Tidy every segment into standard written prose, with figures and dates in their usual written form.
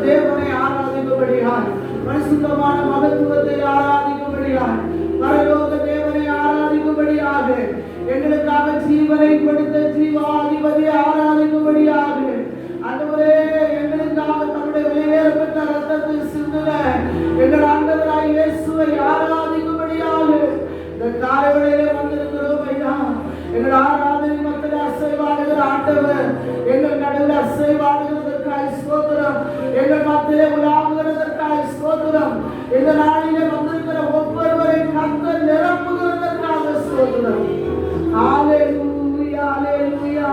தேவனை ஆராதிக்கும்படியாய், பரிசுத்தமான மகத்துவத்தை ஆராதிக்கும்படியாய், பரலோக தேவனை ஆராதிக்கும்படியாக, எங்களுக்காக ஜீவனை கொடுத்த ஜீவாதிபதி ஆராதிக்கும்படியாக, ஆண்டவரே எங்களுக்காக தம்முடைய விலையேறப்பட்ட ரத்தத்தை சிந்துன எங்கள் ஆண்டவராய் இயேசுவை ஆராதிக்கும்படியாக இந்த காலைவேளையிலே வந்திருக்கிறோம் ஐயா. எங்கள் ஆராதனை மக்கள் அசைவாடுகிற ஆண்டவர், எங்கள் நடுவில் அசைவாடுகிறதற்காக ஸ்தோத்திரம், எங்கள் மத்தியிலே உலாவுகிறதற்காக ஸ்தோத்திரம், இந்த நாளிலே வந்திருக்கிற ஒவ்வொருவரை கர்த்தர் நிரப்புகிறதற்காக ஸ்தோத்திரம். ஹல்லேலூயா, ஹல்லேலூயா.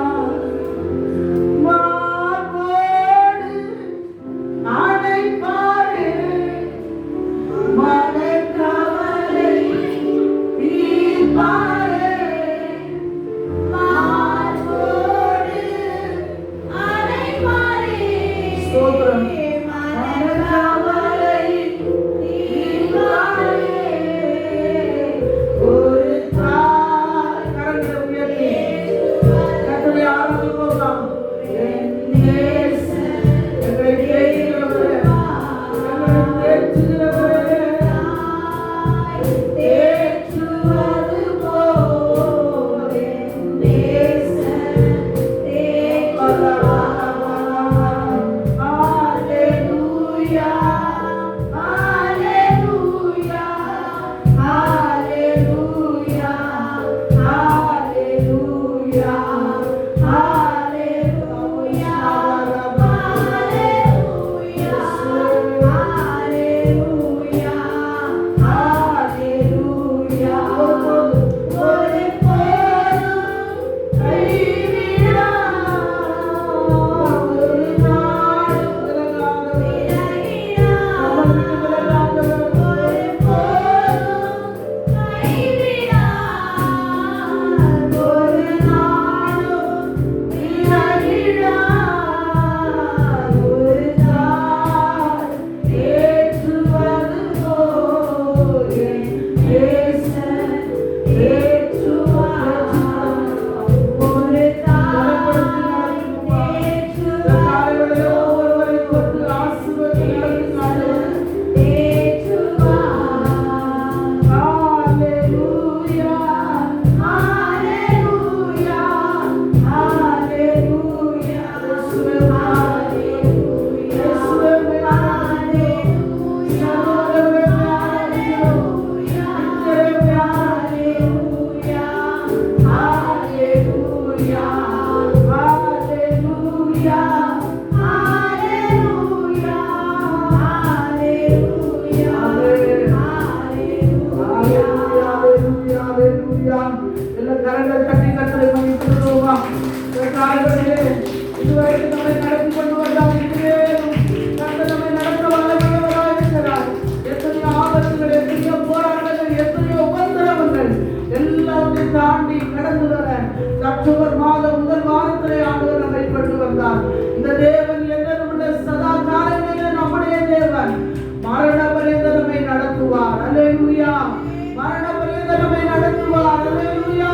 மார்போடு அணைப்பாரே மனக்கவலை தீர்ப்பாரே, மார்போடு அணைப்பாரே ஸ்தோத்திரம். இந்த தேவன் என்னுடைய சதா காலங்களிலே நம்முடைய தேவன் மரண பரியந்த நம்மை நடத்துவார். அல்லேலூயா. மரண பரியந்த நம்மை நடத்துவார். அல்லேலூயா.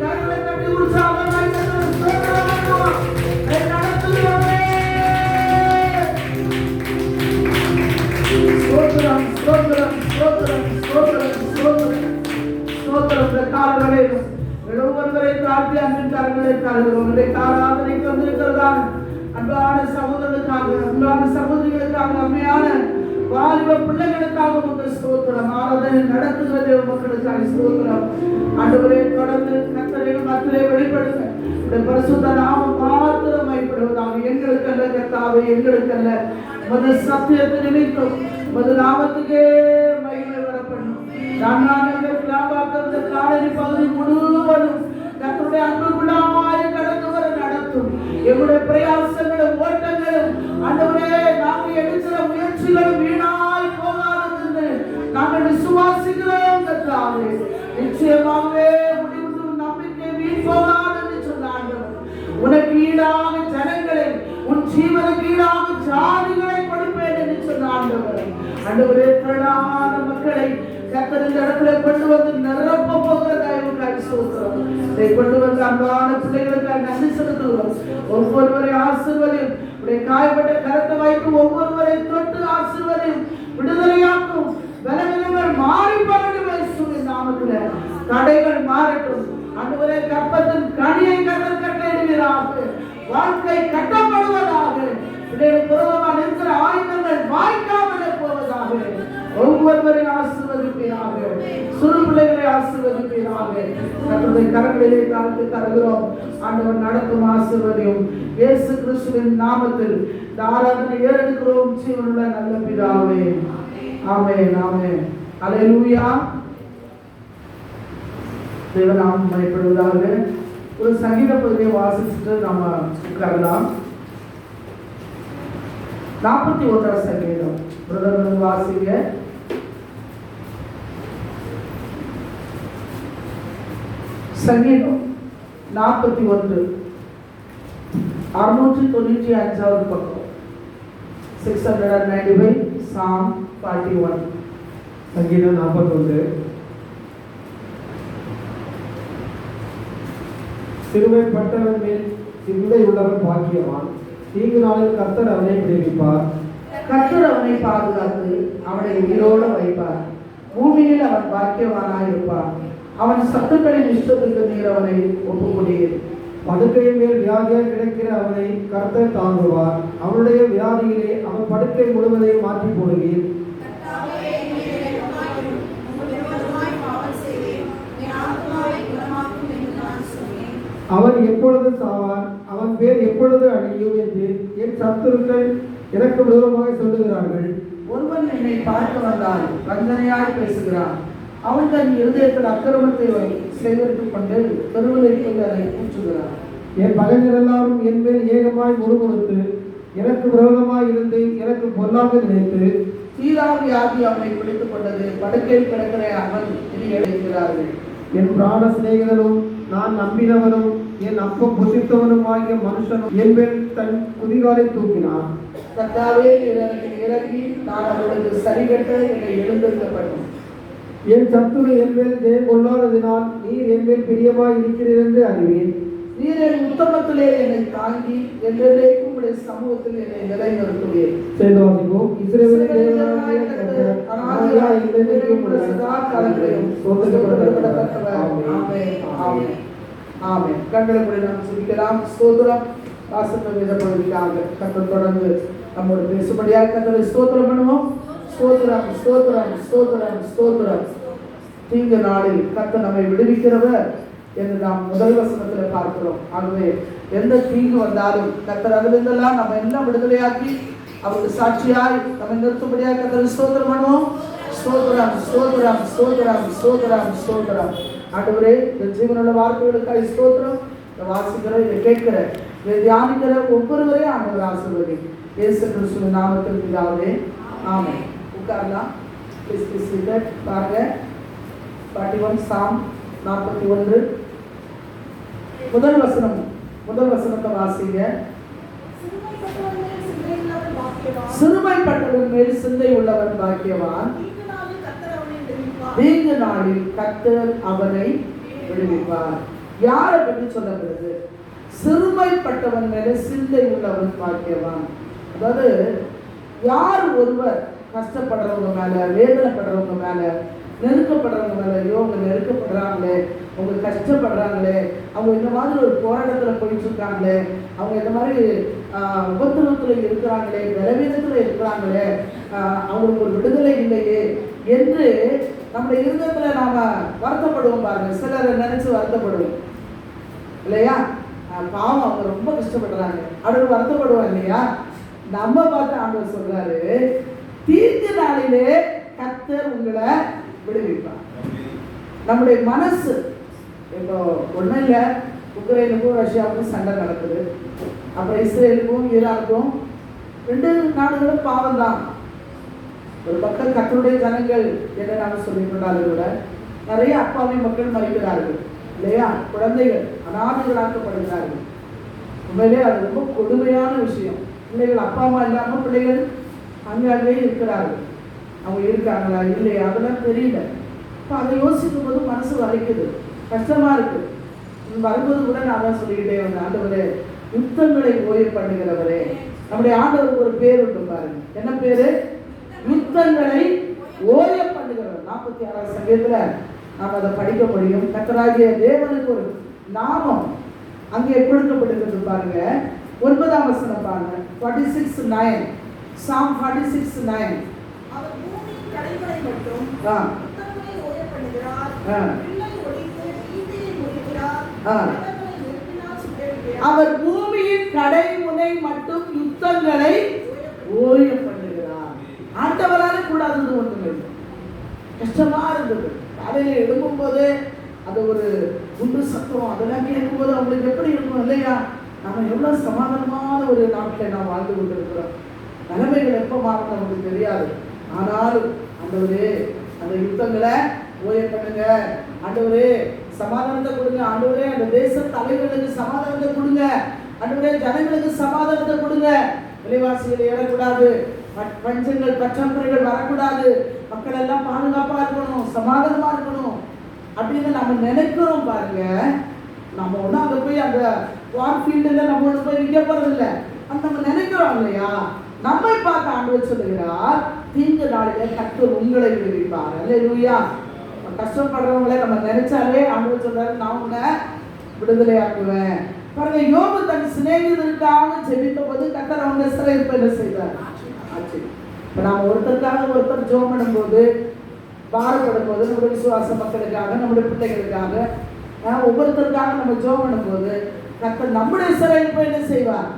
கரங்களை தட்டி உற்சாகமாய் ஸ்தோத்திரம் நடத்துகிறவரே. ஸ்தோத்திரம் ஸ்தோத்திரம் ஸ்தோத்திரம் ஸ்தோத்திரம் ஸ்தோத்திரம் ஸ்தோத்திரம். இந்த காலங்களில் ஒவ்வொருவரை தாழ்த்தி அன்பின் கரங்களை தருகிறோம். ஆராதனைக்கு வந்திருக்கிறதான அன்பான சகோதரர்களுக்காக, அன்பான சகோதரிகளுக்காக, அம்மையான வாலிப பிள்ளைகளுக்காக உங்கள் ஸ்தோத்திரம். ஆராதனை நடத்துகிறது மக்களுக்காக ஸ்தோத்திரம். ஆண்டவரே தொடர்ந்து கர்த்தரின் மத்தியிலே வெளிப்படுத்த இந்த பரிசுத்த நாமம் மாத்திரம் மைப்படுவதாக. எங்களுக்கு அல்ல கர்த்தாவே, எங்களுக்கு அல்ல, மது சத்தியத்தை நினைத்தோம் மது நாமத்துக்கே மகிமை வரப்படும். காலனி பகுதி முழுவதும் கர்த்தருடைய அன்புக்குள்ளாய் கடந்து வர நடத்தும். எங்களுடைய பிரயாசங்களும் ஓட்டங்களும் ஆண்டவரே நாங்கள் எடுக்கிற முயற்சிகளும் வீணாய் போகாதது நாங்கள் விசுவாசிக்கிறோம் கர்த்தாவே. நிச்சயமாகவே முடிவு நம்பிக்கை வீண் போகாது என்று சொன்ன ஆண்டவர், உனக்கு ஈடாக ஜனங்களை, உன் ஜீவனுக்கு ஈடாக ஜாதிகளை கொடுப்பேன் என்று சொன்ன ஆண்டவர். ஆண்டவரே திரளான மக்களை கர்த்தர் இந்த இடத்துல கொண்டு வந்து நிரப்ப போகிற தயவுக்காக ஸ்தோத்திரம். இதை கொண்டு வந்து அன்பான பிள்ளைகளுக்காக நன்றி செலுத்துகிறோம். ஒவ்வொருவரை ஆசீர்வதியும். உடைய காயப்பட்ட கரத்தை வைத்து ஒவ்வொருவரை தொட்டு ஆசீர்வதியும். விடுதலையாக்கும். பலவீனங்கள் மாறி போகட்டும் இயேசுவின் நாமத்திலே. தடைகள் மாறட்டும். ஆண்டவரே கர்ப்பத்தின் கனியை கர்த்தர் கட்டளையிடுவீராக. வாழ்க்கை கட்டப்படுவதாக. இடையில் புறமாக இருக்கிற ஆயுதங்கள் வாய்க்காமலே போவதாக. ஒவ்வொருவரையும் ஆசீர்வதிப்பீராக. சிறு பிள்ளைகளை ஆசீர்வதிப்பீராக. கர்த்தருடைய கரங்களிலே தாழ்த்தி தருகிறோம். ஆண்டவர் நடத்தும் ஆசீர்வதியும். இயேசு கிறிஸ்துவின் நாமத்தில் இந்த ஆராதனை ஏறெடுக்கிறோம். ஜீவனுள்ள நல்ல பிதாவே. ஆமென், ஆமென். அல்லேலூயா. தேவநாமம் மகிமைப்படுவதாக. ஒரு சங்கீத பகுதியை வாசிச்சுட்டு நாம உட்காரலாம். 41 சங்கீதம் பிரதமர் வாசிங்க. சங்கீதம் 41 695 பக்கம். 695 Psalm 41. சங்கீதம் 41. சிறுமைப்பட்டவன் மேல் சிந்தை உள்ளவன் பாக்கியவான். தீங்கு நாளில் கர்த்தர் அவனை விடுவிப்பார். கர்த்தர் அவனை பாதுகாத்து அவனை உயிரோடு வைப்பார். பூமியில் அவன் பாக்கியவானாய் இருப்பான். அவன் சத்துக்களின் இஷ்டத்துக்கு நீர் அவனை ஒப்புக்கொடுவீர். படுக்கையின் மேல் வியாதியாய் கிடக்கிற அவனை கர்த்தர் தாங்குவார். அவனுடைய வியாதியிலே அவன் படுக்கை முழுவதையும் மாற்றி போடுவீர். அவன் எப்பொழுது சாவான், அவன் பேர் எப்பொழுது அழியும் என்று என் சத்துருக்கள் எனக்கு விரோதமாக சொல்லுகிறார்கள். ஒருவன் என்னை பார்க்க வந்தால் வஞ்சனையாய் பேசுகிறான். அவன் தன் இருதயத்தில் அக்கிரமத்தை சேகரித்துக் கொண்டு பெருவதற்கு அதை கூச்சுகிறான். என் பகைஞர் எல்லாரும் என் மேல் ஏகமாய் முறுமுறுத்து எனக்கு விரோதமாய் இருந்து எனக்கு பொல்லாக நினைத்து தீராவியாதி அவனை பிடித்துக் கொண்டது. படுக்கையில் கிடக்கிற அவன் இடியடைகிறார்கள். என் பிராண சிநேகிதனும் நான் நம்பினவனும் என் அப்பம் புசித்தவனும் ஆகிய மனுஷனும் என் மேல் தன் குதிகாலை தூக்கினான். கர்த்தாவே எனக்கு இறங்கி நான் அவர்களுக்கு சரிகட்ட என்னை எழுந்திருக்கப்படும். என் சத்துரு என் மேல் ஜெயம் கொள்ளாததினால் நீர் என் மேல் பிரியமாய் இருக்கிறீர் என்று அறிவேன். நீர் என் உத்தமத்திலே என்னை தாங்கி என்றைக்கும் உடைய சமூகத்தில் என்னை நிலைநிறுத்துவீர். சேர்ந்து வாசிப்போம். இஸ்ரவேலின் தேவனாகிய கர்த்தர் ஆதியா என்றென்றைக்கும் உள்ள சதா காலங்களிலும் ஸ்தோத்திரப்படத்தக்கவர். ஆமென், ஆமென், ஆமென். கண்களை மூடி நாம் சுபிக்கலாம். ஸ்தோத்திரம். வாசன வேத பகுதிக்காக கர்த்தர் தொடர்ந்து நம்மோடு பேசும்படியாக கர்த்தரை ஸ்தோத்திரம் பண்ணுவோம். ஸ்தோத்திரம், ஸ்தோத்திரம், ஸ்தோத்திரம், ஸ்தோத்திரம். தீங்கு நாளில் கர்த்தர் நம்மை விடுவிக்கிறவர் என்று நாம் முதல் வசனத்தில் பார்க்கிறோம். ஆகவே எந்த தீங்கு வந்தாலும் கர்த்தர் அதிலிருந்தெல்லாம் நம்ம எல்லாம் விடுதலையாக்கி அவருக்கு சாட்சியாய் நம்ம நிறுத்தும்படியாக கர்த்தரை ஸ்தோத்திரம் பண்ணுவோம். ஸ்தோத்திரம், ஸ்தோத்திரம், ஸ்தோத்திரம், ஸ்தோத்திரம், ஸ்தோத்திரம். ஆண்டவரே இந்த ஜீவனுள்ள வார்த்தைகளுக்காக ஸ்தோத்திரம். இதை வாசிக்கிற, இதை கேட்கிற, இதை தியானிக்கிற ஒவ்வொருவரையும் ஆண்டவர் ஆசீர்வதி. இயேசு கிறிஸ்துவின் நாமத்தில் பிதாவே. ஆமென். உட்காரலாம். பாருங்க 41 Psalm 41 முதல் வசனத்தை வாசிங்க. சிறுமைப்பட்டவன் மேல் சிந்தை உள்ளவன் பாக்கியவான். தீங்கு நாளில் கர்த்தர் அவனை விடுவிப்பார். யாரை பற்றி சொல்லப்படுது? சிறுமைப்பட்டவன் மேல சிந்தை உள்ளவன் பாக்கியவான். அதாவது யார் ஒருவர் கஷ்டப்படுறவங்க மேல, வேதனைப்படுறவங்க மேல, நெருக்கப்படுறவங்க மேல, ஐயோ அவங்க நெருக்கப்படுறாங்களே, அவங்க கஷ்டப்படுறாங்களே, அவங்க இந்த மாதிரி ஒரு போராட்டத்துல போயிட்டு இருக்காங்களே, அவங்க இந்த மாதிரி உபத்திரவத்துல இருக்கிறாங்களே, பலவீனத்துல இருக்கிறாங்களே, அவங்களுக்கு ஒரு விடுதலை இல்லையே என்று நம்முடைய இருதயத்துல நாம வருத்தப்படுவோம். பாருங்க, சிலரை நினைச்சு வருத்தப்படுவோம் இல்லையா? பாவம், அவங்க ரொம்ப கஷ்டப்படுறாங்க அப்படின்னு வருத்தப்படுவோம் இல்லையா? நம்ம பார்த்து ஆண்டவர் சொல்றாரு, தீங்கு நாளிலே கர்த்தர் உங்களை விடுவிப்பார். நம்முடைய மனசு இப்போ ஒன்றும் இல்லை, உக்ரைனுக்கும் ரஷ்யாவுக்கும் சண்டை நடக்குது, அப்புறம் இஸ்ரேலுக்கும் ஈரானுக்கும் 2 நாடுகளும் பாவம் தான். ஒரு பக்கம் கர்த்தருடைய ஜனங்கள் என்ன நாம சொல்லிக் கொண்டாலும் கூட நிறைய அப்பாவி மக்கள் மறிக்கிறார்கள் இல்லையா? குழந்தைகள் அநாதைகளாக்கப்படுகிறார்கள். உண்மையிலே அது ரொம்ப கொடுமையான விஷயம். பிள்ளைகள் அப்பா அம்மா இல்லாமல் பிள்ளைகள் அங்கேயே இருக்கிறார்கள். அவங்க இருக்காங்களா இல்லையா அதெல்லாம் தெரியல. இப்போ அதை யோசிக்கும் போது மனசு வலிக்குது, கஷ்டமா இருக்கு. வரும்போது கூட நான் தான் சொல்லிக்கிட்டே வந்தேன், ஆண்டவரே யுத்தங்களை ஓய பண்ணுகிறவரே. நம்முடைய ஆண்டவருக்கு ஒரு பேர் உண்டு பாருங்க, என்ன பேரு? யுத்தங்களை ஓய பண்ணுகிறவர். 46 சங்கீதத்துல நாம் அதை படிக்க முடியும். கர்த்தராகிய தேவனுக்கு ஒரு நாமம் அங்கே கொடுக்கப்பட்டிருக்கிறது பாருங்க. 9ஆம் வசனம் பாருங்க, 46:9, Psalm 46:9. அவர் பூமியின் கடைகளை மட்டும் யுத்தங்களை ஓய பண்ணுகிறார். வில்லை ஒடித்து ஈட்டியை முறிக்கிறார். ரதங்களை நெருப்பினால் சுட்டெரிக்கிறார். அவர் பூமியின் கடைமுனை மட்டும் யுத்தங்களை ஓய பண்ணுகிறார். ஆண்டவரால கூடாதது ஒன்றுமே இல்லை. கஷ்டமா இருந்தது. காலையில எழும்பும் போது அது ஒரு குண்டு சத்தம் அதெல்லாம் கேட்கும்போது அவங்களுக்கு எப்படி இருக்கும் இல்லையா? நம்ம எவ்வளவு சமாதானமான ஒரு நாட்டில் நாம் வாழ்ந்து கொண்டிருக்கிறோம். நிலைமைகள் எப்போ மாறும் நமக்கு தெரியாது. ஆனாலும் ஆண்டவரே அந்த யுத்தங்களை ஓய பண்ணுங்க, ஆண்டவரே சமாதானத்தை கொடுங்க, ஆண்டவரே அந்த தேச தலைவர்களுக்கு சமாதானத்தை கொடுங்க, ஆண்டவரே ஜனங்களுக்கு சமாதானத்தை கொடுங்க. விலைவாசிகள் ஏறக்கூடாது, பஞ்சங்கள் பற்றாக்குறைகள் வரக்கூடாது, மக்கள் எல்லாம் பாதுகாப்பா இருக்கணும், சமாதானமா இருக்கணும் அப்படின்னு நம்ம நினைக்கிறோம் பாருங்க. நம்ம ஒன்றும் அங்கே போய் அந்த வார் ஃபீல்டில் நம்ம ஒன்று போய் நிற்க போறது இல்லை. அது நம்ம நினைக்கிறோம் இல்லையா? நம்மை பார்த்து ஆண்டவர் சொல்லுகிறார், தீங்கு நாளிலே கர்த்தர் உங்களை விடுவிப்பார். அல்லேலூயா. கஷ்டப்படுறவங்களே நம்ம நினைச்சாலே ஆண்டவர் சொல்றாரு, நான் உன்னை விடுதலை ஆக்குவேன். பாருங்க, யோபு தன் சிநேகிதருக்காக ஜெபித்த போது கர்த்தர் அவங்க சிறையிருப்ப என்ன செய்தார்? ஆச்சு. இப்போ நாம் ஒருத்தருக்காக ஒருத்தர் ஜெபம் பண்ணும்போது, பாரப்படும் போது, நம்முடைய விசுவாச மக்களுக்காக, நம்முடைய பிள்ளைகளுக்காக, ஒவ்வொருத்தருக்காக நம்ம ஜெபம் பண்ணும்போது கர்த்தர் நம்முடைய சிறையிருப்ப என்ன செய்வார்?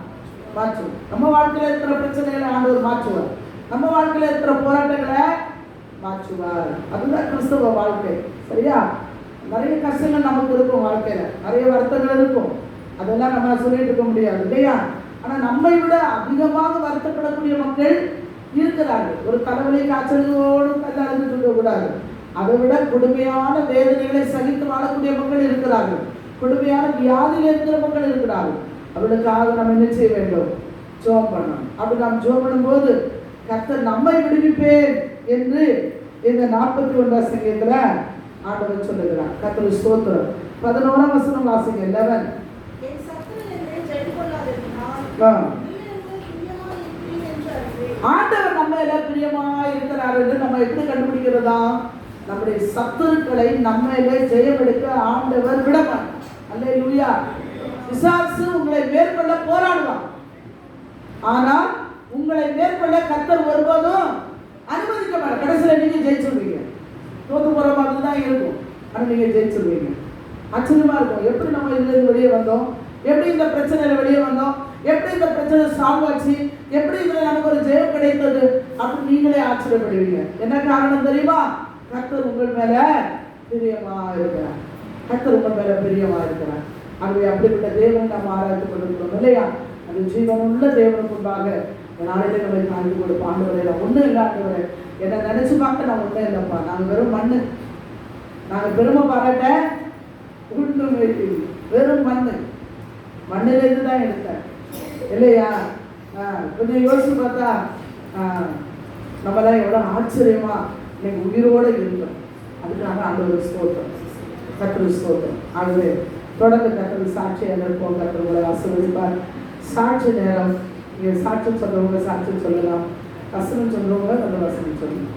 மாற்றுவார். நம்ம வாழ்க்கையில் இருக்கிற பிரச்சனைகளை ஆண்டவர் மாற்றுவார். நம்ம வாழ்க்கையில் இருக்கிற போராட்டங்களை மாற்றுவார். அதுதான் கிறிஸ்தவ வாழ்க்கை. சரியா? நிறைய கஷ்டங்கள் நமக்கு இருக்கும், வாழ்க்கையில நிறைய வருத்தங்கள் இருக்கும், அதெல்லாம் நம்ம சொல்லிட்டு இருக்க முடியாது இல்லையா? ஆனா நம்மை விட அதிகமாக வருத்தப்படக்கூடிய மக்கள் இருக்கிறார்கள். ஒரு தலைவலி காய்ச்சலோடு கல்லாது சொல்லக்கூடாது, அதை விட கொடுமையான வேதனைகளை சகித்து வாழக்கூடிய மக்கள் இருக்கிறார்கள். கொடுமையான வியாதியில் இருக்கிற மக்கள் இருக்கிறார்கள். அவர்களுக்காக நம்ம என்ன செய்ய வேண்டும்? ஜெபம் பண்ணணும். அப்படி நாம் ஜெபம் பண்ணும்போது கர்த்தர் நம்மை விடுவிப்பேன் என்று இந்த 41ஆம் சங்கீதத்துல ஆண்டவர் சொல்லுகிறார். கர்த்தருக்கு ஸ்தோத்திரம். 11ஆம் வசனம் வாசிங்க. 11. என் சத்துரு என்னை ஜெயம் கொள்ளாதிருந்தால் ஆண்டவர் நம்ம மேல பிரியமா இருக்கிறார் என்று நம்ம எப்படி கண்டுபிடிக்கிறதா? நம்முடைய சத்துருக்களை நம்ம மேல ஜெயம் எடுக்க ஆண்டவர் விடமாட்டார். அல்லேலூயா. பிசாசு உங்களை மேற்கொள்ள போராடுவான், ஆனால் உங்களை மேற்கொள்ள கர்த்தர் ஒருபோதும் அனுமதிக்க மாட்டார். கடைசியில் நீங்க ஜெயிச்சிருவீங்க. தோத்து போற மாதிரி தான் இருக்கும், ஆனால் நீங்க ஜெயிச்சிருவீங்க. ஆச்சரியமா இருக்கும். எப்படி நம்ம இதுல இருந்து வெளியே வந்தோம்? எப்படி இந்த பிரச்சனையில வெளியே வந்தோம்? எப்படி இந்த பிரச்சனை சால்வ் ஆச்சு? எப்படி இதுல நமக்கு ஒரு ஜெயம் கிடைத்தது? அப்படின்னு நீங்களே ஆச்சரியப்படுவீங்க. என்ன காரணம் தெரியுமா? கர்த்தர் உங்கள் மேல பிரியமா இருக்கிறார். கர்த்தர் உங்கள் மேல பிரியமா இருக்கிறார். ஆகவே அப்படிப்பட்ட தேவன் நாம் ஆராய்ச்சி கொண்டிருக்கிறோம் இல்லையா? அது ஜீவனுள்ள தேவனுக்கு முன்பாக நாளையில நம்மை தாண்டி கொடுப்போம். ஆண்டவரே ஒன்றும் இல்லை, ஆண்டவரே என்னை நினைச்சு பார்க்க நான் ஒன்றும் இல்லைப்பா, நாங்கள் வெறும் மண்ணு, நாங்கள் பெருமை பாராட்ட ஒன்றுமே வெறும் மண்ணு, மண்ணிலிருந்து தான் எடுத்தேன் இல்லையா? கொஞ்சம் யோசிச்சு பார்த்தா நம்மளாம் எவ்வளோ ஆச்சரியமா இன்னைக்கு உயிரோடு இருந்தோம். அதுக்காக ஆண்டவர் ஸ்தோத்திரம், கர்த்தருக்கு ஸ்தோத்திரம். ஆகவே தொடர்ந்து கர்த்தர் சாட்சியாக இருப்போம். கர்த்தர் உங்களை ஆசீர்வதிப்பார். சாட்சி நேரம். நீங்கள் சாட்சி சொல்றவங்க சாட்சி சொல்லலாம், வசனம் சொல்றவங்க அந்த வசனம் சொல்லலாம்.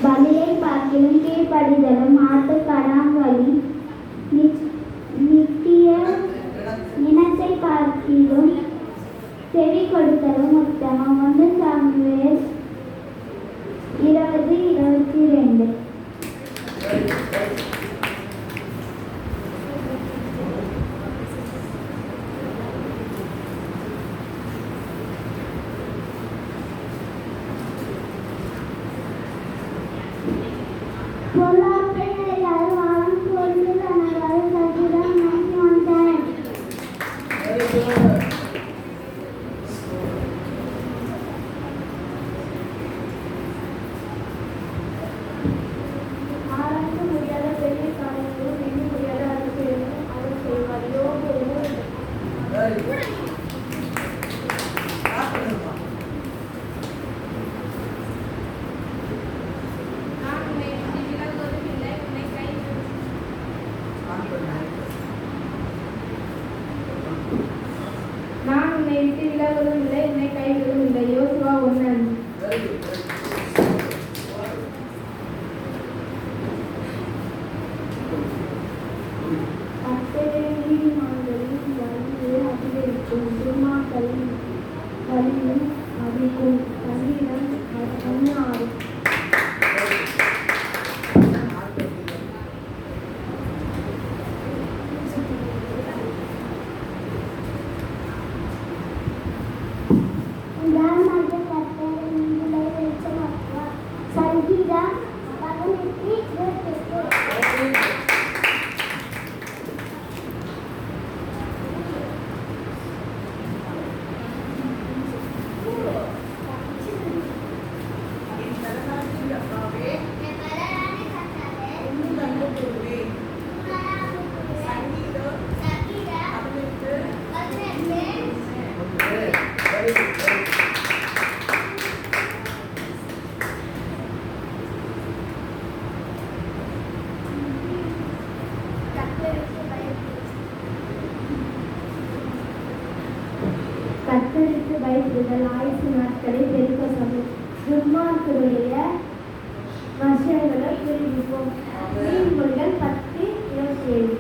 பலியை பார்க்கிலும் கீழ்ப்படிதலும் ஆட்டு கடாம்பலி நித்திய இனத்தை பார்க்கிலும் செவி கொடுத்தலும் உத்தமம். 1 சாமுவேல் 20:22. Very good. நான் உன்னை விட்டு விலகுவதும் இல்லை, உன்னை கைவிடுவதும் இல்லை. யோசுவா 1:5. Very good. கர்த்தரின் நீதிமான்களின் வழியை அதிகரிக்கும், துன்மார்க்கரின் வழியும் அதிகம். சங்கீதம் 1:6. உதாரணமாக கர்த்தரின் நீதியை வெளிச்சமாக்குவார். சங்கீதம் 18:28. கர்த்தருக்கு பயப்படுதல் ஆயுசு நாட்களை பெருக்க சொல்லும். துன்மார்க்கருடைய வருஷங்களை புரிவிப்போம். நீதிமொழிகள் 10:27.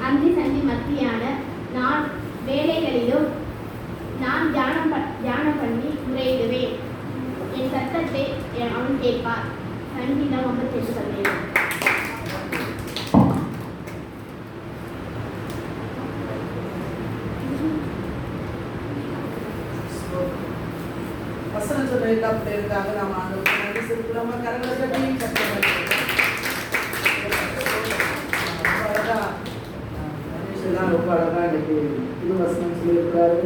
அந்தி சந்தி மத்தியான நான் வேலைகளிலும் நான் தியானம் பண்ணி முறையிடுவேன். என் சத்தத்தை அவன் கேட்பார். சங்கீதம் 58:17. வசனம் சொல்ற எல்லா பிள்ளைகளுக்காக நாம் ஆண்டவருக்கு நன்றி செலுத்துறோம். கரங்களை தட்டி கர்த்தரை ரொம்ப அழகா இன்னைக்கு புது வசனம் சொல்லியிருக்கிறாரு.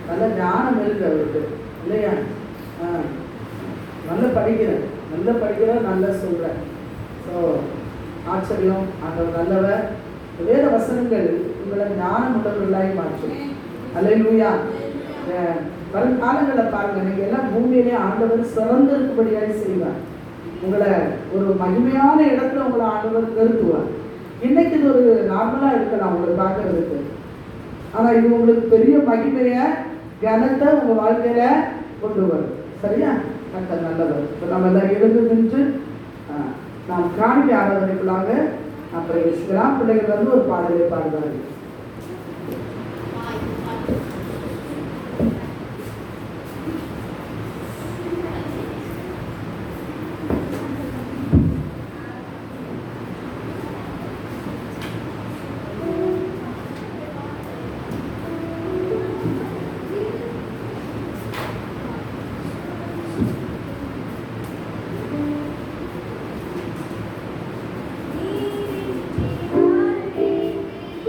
நல்ல ஞானம் இருக்கு அவருக்கு இல்லையா? நல்ல படிக்கிற நல்லா சொல்ற. ஸோ ஆச்சரியம், ஆண்டவர் நல்லவர். வேத வசனங்கள் உங்களை ஞானம் உள்ளவர்களாய் மாற்றும். அல்லேலூயா. வருங்காலங்களை பாருங்க, நீங்க எல்லாம் பூமியிலே ஆண்டவர் சிறந்திருக்கும்படியாக செய்வார். உங்களை ஒரு மகிமையான இடத்துல உங்களை ஆண்டவர் நிறுத்துவார். இன்னைக்கு இது ஒரு நார்மலா இருக்கலாம் உங்களுக்கு பார்க்கறதுக்கு, ஆனா இது உங்களுக்கு பெரிய மகிமையை கனத்தை உங்க வாழ்க்கையில கொண்டு வரும். சரியா? கர்த்தர் நல்லவர். இப்போ நம்ம எல்லாம் எழுந்து நின்று நாம் காணிக்கை ஆராதனைக்குள்ளாக பிரவேசிக்கலாம். பிள்ளைகள் வந்து ஒரு பாடலை பாடுவார்கள்.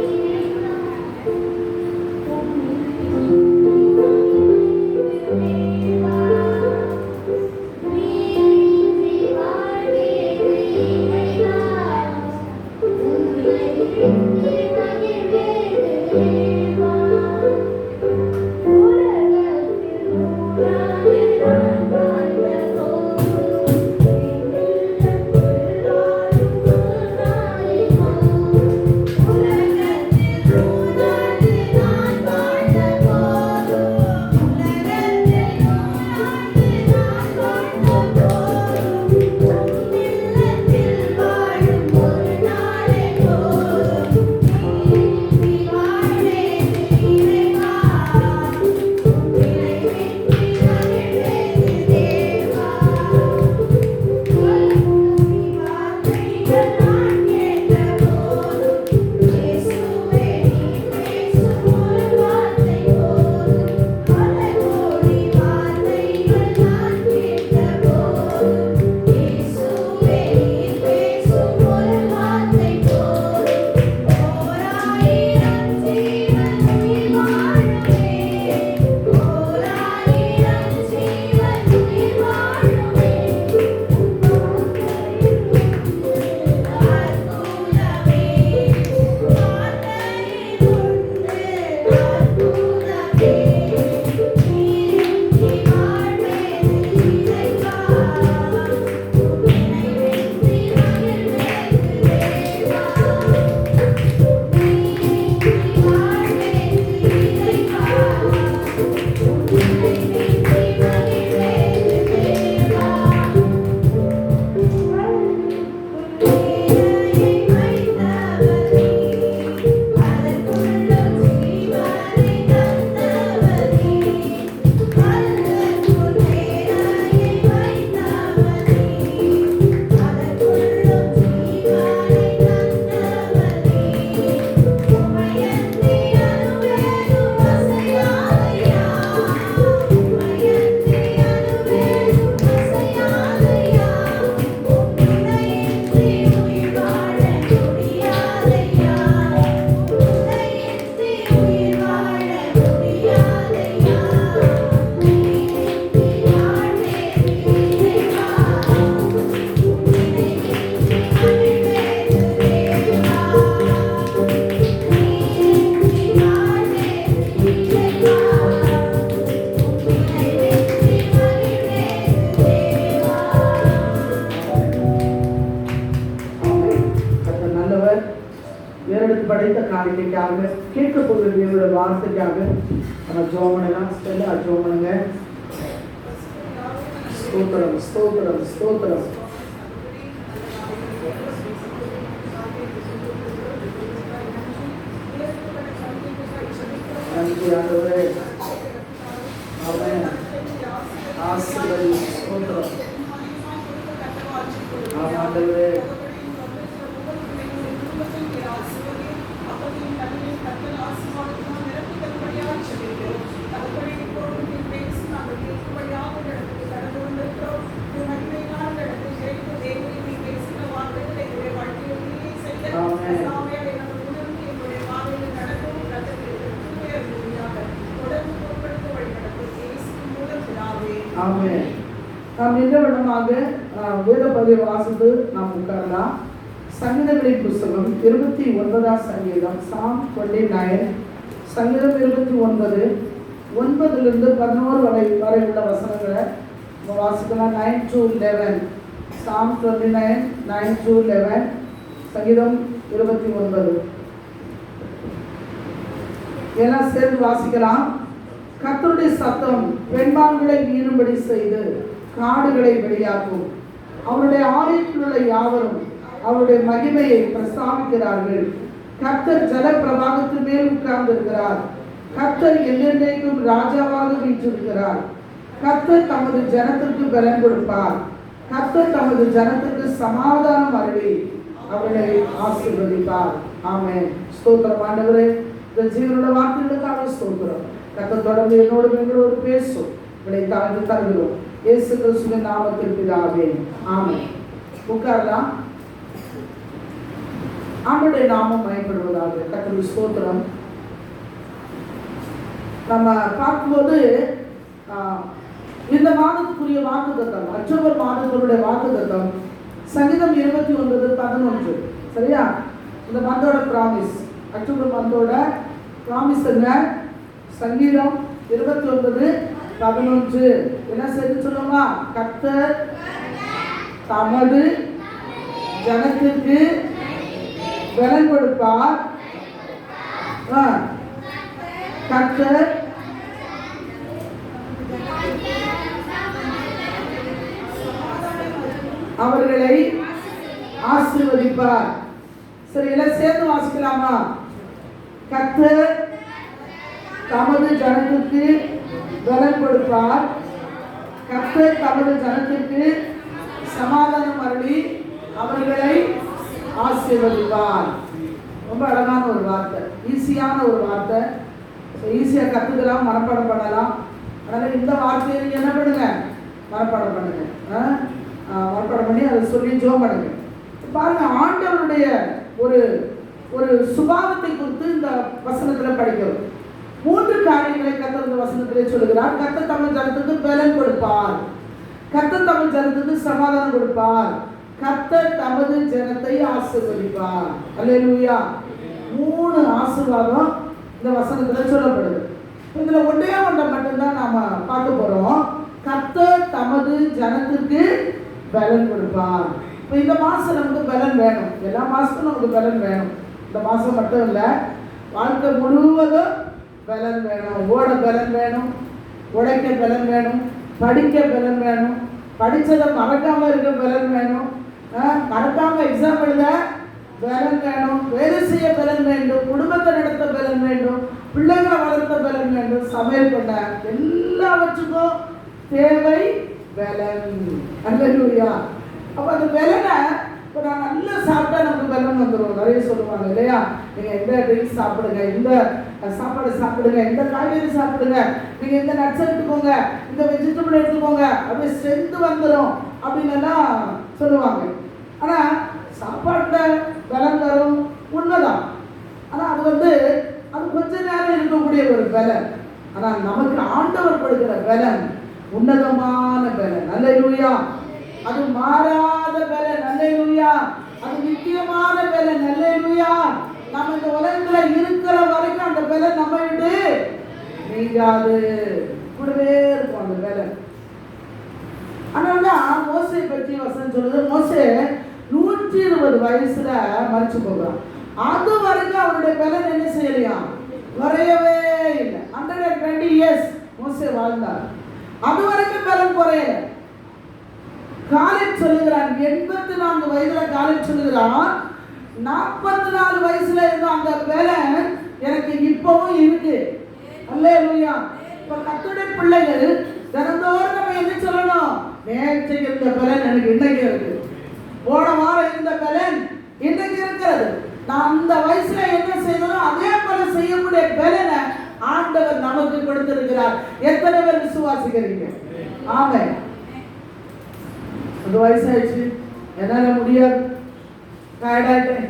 நீ படைத்த காணிக்கைக்காக கேட்க போகிற தேவனுடைய வார்த்தைக்காக நம்ம ஜெபம் பண்ணலாம். ஸ்டெல்லா ஜெபம் பண்ணுங்க. ஸ்தோத்திரம் ஸ்தோத்திரம் ஸ்தோத்திரம். நன்றி ஆண்டவரே. ஆமென். ஆசீர்வதி. ஸ்தோத்திரம். ஆண்டவரே ஆமென். நாம் இந்த விடமாக வேத பதிவை வாசித்து நாம் உட்காரலாம். சங்கீதங்களின் புஸ்தகம் 29ஆம் சங்கீதம், Psalm 29. சங்கீதம் 29 9லிருந்து 11 வரை உள்ள வசனங்களை வாசிக்கலாம். 9 to 11. Psalm 29 9 to 11. சங்கீதம் 29 எல்லாம் சேர்ந்து வாசிக்கலாம். கர்த்தருடைய சத்தம் பெண்பான்களை மீறும்படி செய்து காடுகளை வெளியாக்கும். அவருடைய ஆலயத்தில் உள்ள யாவரும் அவருடைய மகிமையை பிரஸ்தாபிக்கிறார்கள். கர்த்தர் ஜல பிரவாகத்தின் மேல் உட்கார்ந்திருக்கிறார். கர்த்தர் என்றென்றைக்கும் ராஜாவாக வீற்றிருக்கிறார். கர்த்தர் தமது ஜனத்திற்கு பலன் கொடுப்பார். கர்த்தர் தமது ஜனத்திற்கு சமாதானம் அருளி அவர்களை ஆசீர்வதிப்பார். ஆமென். ஸ்தோத்திரம் ஆண்டவரே. இந்த ஜீவனுள்ள வார்த்தைகளுக்காக ஸ்தோத்திரம். கர்த்தர் தொடர்ந்து எங்களோடு பேசும். இவளை தாழ்ந்து தருகிறோம். இயேசு கிறிஸ்துவின் நாமத்தில் பிதாவே. ஆமென். உட்காரலாம். ஆண்டவருடைய நாமம் மகிமைப்படுவதாக. கர்த்தருக்கு ஸ்தோத்திரம். நம்ம பார்க்கும்போது இந்த மாதத்துக்குரிய வாக்குத்தத்தம், அக்டோபர் மாதத்தினுடைய வாக்குத்தத்தம் சங்கீதம் 29:11. சரியா? இந்த மந்தோட ப்ராமிஸ், அக்டோபர் மந்தோட ப்ராமிஸ் என்ன? சங்கீதம் 29:11. என்ன செய்து சொல்லுமா? கர்த்தர் தமது ஜனத்திற்கு பலன் கொடுப்பார். கர்த்தர் அவர்களை ஆசீர்வதிப்பார். சரி, எல்லாம் சேர்ந்து வாசிக்கலாமா? கர்த்தர் தமது ஜனத்திற்கு பலன் கொடுப்பார். கர்த்தர் தமது ஜனத்திற்கு சமாதானம் அருளி அவர்களை ஆசீர்வதிப்பார். ரொம்ப அழகான ஒரு வார்த்தை, ஈஸியான ஒரு வார்த்தை. ஈஸியாக கற்றுக்கலாம், மனப்பாடம் பண்ணலாம். அதனால் இந்த வார்த்தையை நீங்கள் என்ன பண்ணுங்க? மனப்பாடம் பண்ணுங்க. மனப்பாடம் பண்ணி அதை சொல்லி ஜெபம் பண்ணுங்க. பாருங்க, ஆண்டவருடைய ஒரு ஒரு சுபாவத்தை குறித்து இந்த வசனத்தில் படிக்கிறோம். 3 காரியங்களை கர்த்தர் இந்த வசனத்திலே சொல்லுகிறார். கர்த்தர் தமிழ் ஜனத்துக்கு பலன் கொடுப்பார். கர்த்தர் தமிழ் ஜனத்துக்கு சமாதானம் கொடுப்பார். கர்த்தர் தமது ஜனத்தை ஆசீர்வதிப்பார். அல்லேலூயா. 3 ஆசீர்வாதம் இந்த வசனத்துல சொல்லப்படுது. இதுல ஒன்றே ஒன்றை மட்டும்தான் நாம பார்க்க போறோம். கர்த்தர் தமது ஜனத்திற்கு பலன் கொடுப்பார். இப்போ இந்த மாசம் நமக்கு பலன் வேணும். எல்லா மாசத்தும் நமக்கு பலன் வேணும். இந்த மாசம் மட்டும் இல்லை, வாழ்க்கை முழுவதும் பலன் வேணும். ஓட பலன் வேணும், உழைக்க பலன் வேணும், படிக்க பலன் வேணும், படித்ததை மறக்காம இருக்க பலன் வேணும், மறக்காம எக்ஸாம் எழுத பலன் வேணும், வேலை செய்ய பலன் வேண்டும், குடும்பத்தை நடத்த பலன் வேண்டும், பிள்ளைகளை வளர்த்த பலன் வேண்டும், சமையல் பண்ண எல்லாவற்றுக்கும் தேவை பலன். அல்லேலூயா. அப்போ அந்த பலனை இப்போ நான் நல்லா சாப்பிட்டா நமக்கு பலன் வந்துடும். நிறைய சொல்லுவாங்க இல்லையா? நீங்கள் எந்த ட்ரிங்க்ஸ் சாப்பிடுங்க, இந்த சாப்பாடு சாப்பிடுங்க, இந்த காய்கறி சாப்பிடுங்க, நீங்கள் இந்த நட்ஸ் எடுத்துக்கோங்க, இந்த வெஜிடபிள் எடுத்துக்கோங்க, அப்படியே ஸ்ட்ரென்த்து வந்துடும் அப்படின்னுலாம் சொல்லுவாங்க. ஆனால் சாப்பாட்டில் பலன் வரும் உண்மைதான். ஆனால் அது கொஞ்ச நேரம் இருக்கக்கூடிய ஒரு பலன். ஆனால் நமக்கு ஆண்டவர் கொடுக்கிற பலன் உன்னதமான பலன். அல்லேலூயா. அது மாறாத பலன். அல்லேலூயா. அது நித்தியமான பலன். அல்லேலூயா. நம்ம இந்த உலகத்துல இருக்கிற வரைக்கும் அந்த பலன் நம்ம விட்டு நீங்காது, கூடவே இருக்கும் அந்த பலன். அதனாலதான் மோசே பற்றி வசனம் சொல்லுது. மோசே 120 வயசுல மரிச்சு போகிறான். அது வரைக்கும் அவருடைய பலன் என்ன செய்யலையா? குறையவே இல்லை. 120 years மோசே வாழ்ந்தார். அது வரைக்கும் பலன் குறையல. காலேஜ் சொல்லுகிறான், 84 வயதுல காலேஜ் சொல்லுகிறான், 44 வயசுல இருந்த அந்த பலன் எனக்கு இப்பவும் இருக்கு. அல்லேலூயா. இப்ப கர்த்தருடைய பிள்ளைகள் தினந்தோறும் நம்ம என்ன சொல்லணும்? நேற்று இருந்த பலன் எனக்கு இன்னைக்கு இருக்கு, போன வாரம் இருந்த பலன் இன்னைக்கு இருக்கிறது. நான் அந்த வயசுல என்ன செய்யணும் அதே போல செய்யக்கூடிய பலனை ஆண்டவர் நமக்கு கொடுத்திருக்கிறார். எத்தனை பேர் விசுவாசிக்கிறீங்க? ஆமென். அந்த வயசாயிடுச்சு, என்னால முடியாது, டயர்டாயிட்டேன்,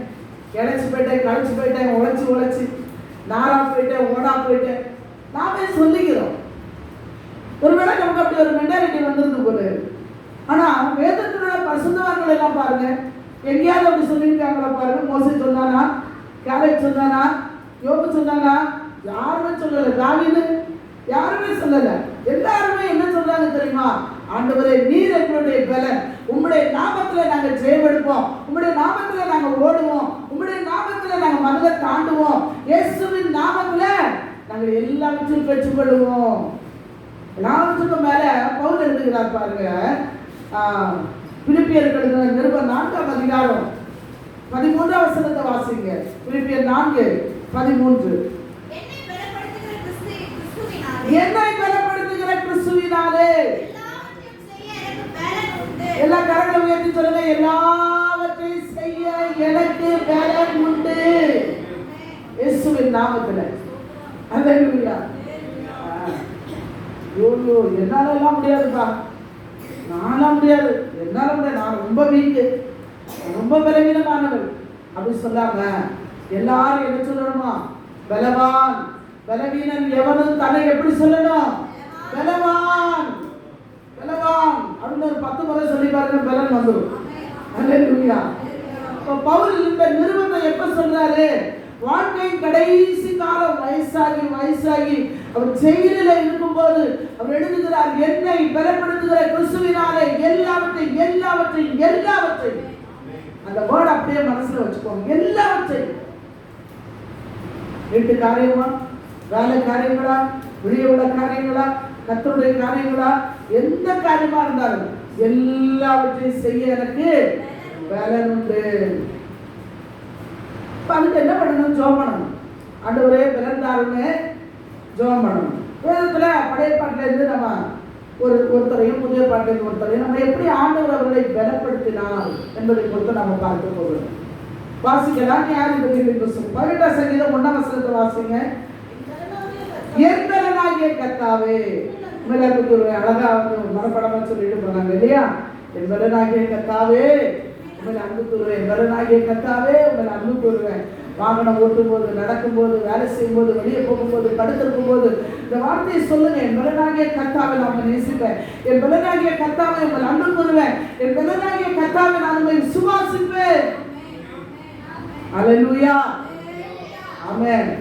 இழைச்சி போயிட்டேன், கழிச்சு போயிட்டேன், உழைச்சி நாரா போயிட்டேன், ஓடா போயிட்டேன், நாமே சொல்லிக்கிறோம். ஒருவேளை நமக்கு அப்படி ஒரு மென்டாலிட்டி வந்திருந்து போல. ஆனா வேதத்தினுடைய பரிசுத்தவான்கள் எல்லாம் பாருங்க, எங்கேயாவது அப்படி சொல்லியிருக்காங்களா பாருங்க. மோசே சொன்னானா? காலேஜ் சொன்னானா? யோபு சொன்னானா? யாருமே சொல்லல. தாவீது யாருமே சொல்லல. எல்லாருமே என்ன சொல்றாங்க தெரியுமா? ஆண்டவரே, நீர் எங்களுடைய பலன், உம்முடைய நாமத்துல நாங்க ஜெயமெடுப்போம், உம்முடைய நாமத்துல நாங்க ஓடுவோம், உம்முடைய நாமத்துல நாங்க மனதை தாண்டுவோம், இயேசுவின் நாமத்துல நாங்கள் எல்லாவற்றையும் பெற்றுக்கொள்வோம். எல்லாவற்றுக்கும் மேல பவுல் எழுதுகிறார் பாருங்க. பிலிப்பியர்கள் நிருபம் 4ஆம் அதிகாரம் 13ஆம் வசனத்தை வாசிங்க. பிலிப்பியர் 4:13. என்னை பலப்படுத்துகிற கிறிஸ்துவினாலே. எல்லா கரங்களை உயர்த்தி சொல்லுங்க, எல்லாவற்றையும் செய்ய எனக்கு பலன் உண்டு இயேசுவின் நாமத்துல. அல்லேலூயா. ஐயோ, என்னால எல்லாம் முடியாதுப்பா, நான்லாம் முடியாது, என்னால முடியாது, நான் ரொம்ப வீக்கு, ரொம்ப பலவீனமானவர் அப்படி சொல்லாம எல்லாரும் என்ன சொல்லணுமா? பலவான். பலவீனன் எவனும் தன்னை எப்படி சொல்லணும்? பலவான், பலவான் அப்படின்னு ஒரு 10 முறை சொல்லி பாருங்க, பலன் வந்துடும். அல்லேலூயா. பவுல் இந்த நிருபத்தை எப்ப சொல்றாரு? வாழ்க்கையின் கடைசி காலம், வயசாகி அவர் ஜெயிலில் இருக்கும்போது அவர் எழுதுகிறார், என்னை பலப்படுத்துகிற கிறிஸ்துவினாலே எல்லாவற்றையும். அந்த வேர்டு அப்படியே மனசுல வச்சுக்கோங்க. எல்லாவற்றையும். வீட்டு காரியமா, வேலை காரியங்களா, வெளியே உள்ள காரியங்களா, கர்த்தருடைய காரியங்களா, எந்த காரியமா இருந்தாலும் எல்லாவற்றையும் செய்ய எனக்கு பலன் உண்டு. அதுக்கு என்ன பண்ணணும்? ஜெபம் பண்ணணும். ஆண்டவரே பலன் தாருன்னு ஜெபம் பண்ணணும். வேதத்துல பழைய பாட்டுல இருந்து நம்ம ஒருத்தரையும் புதிய பாட்டில் ஒருத்தரையும் நம்ம எப்படி ஆண்டவர் அவர்களை பலப்படுத்தினார் என்பதை பொறுத்து நம்ம பார்க்க போகிறோம். வாசிக்கலாம். நியாயாதிபதிகளின் புத்தகம் 18ஆம் சங்கீதம் 1ஆம் வசனத்தை வாசிங்க. என் பலனாகிய கர்த்தாவே. மேலத்துக்கு அழகா மனப்படமா சொல்லிட்டு போனாங்க இல்லையா? என் பலனாகிய கர்த்தாவே உங்களை அன்பு கூறுவேன், என் பலனாகிய கர்த்தாவே உங்களை அன்பு கூறுவேன். வாகனம் ஓட்டும் போது, நடக்கும் போது, வேலை செய்யும் போது, வெளியே போகும்போது, படுத்திருக்கும் போது இந்த வார்த்தையை சொல்லுங்க. என் பலனாகிய கர்த்தாவை நான் நேசிப்பேன், என் பலனாகிய கர்த்தாவை உங்களை அன்பு கூறுவேன், என் பலனாகிய கர்த்தாவை நான் உங்களை விசுவாசிப்பேன். அல்லேலூயா. ஆமென்.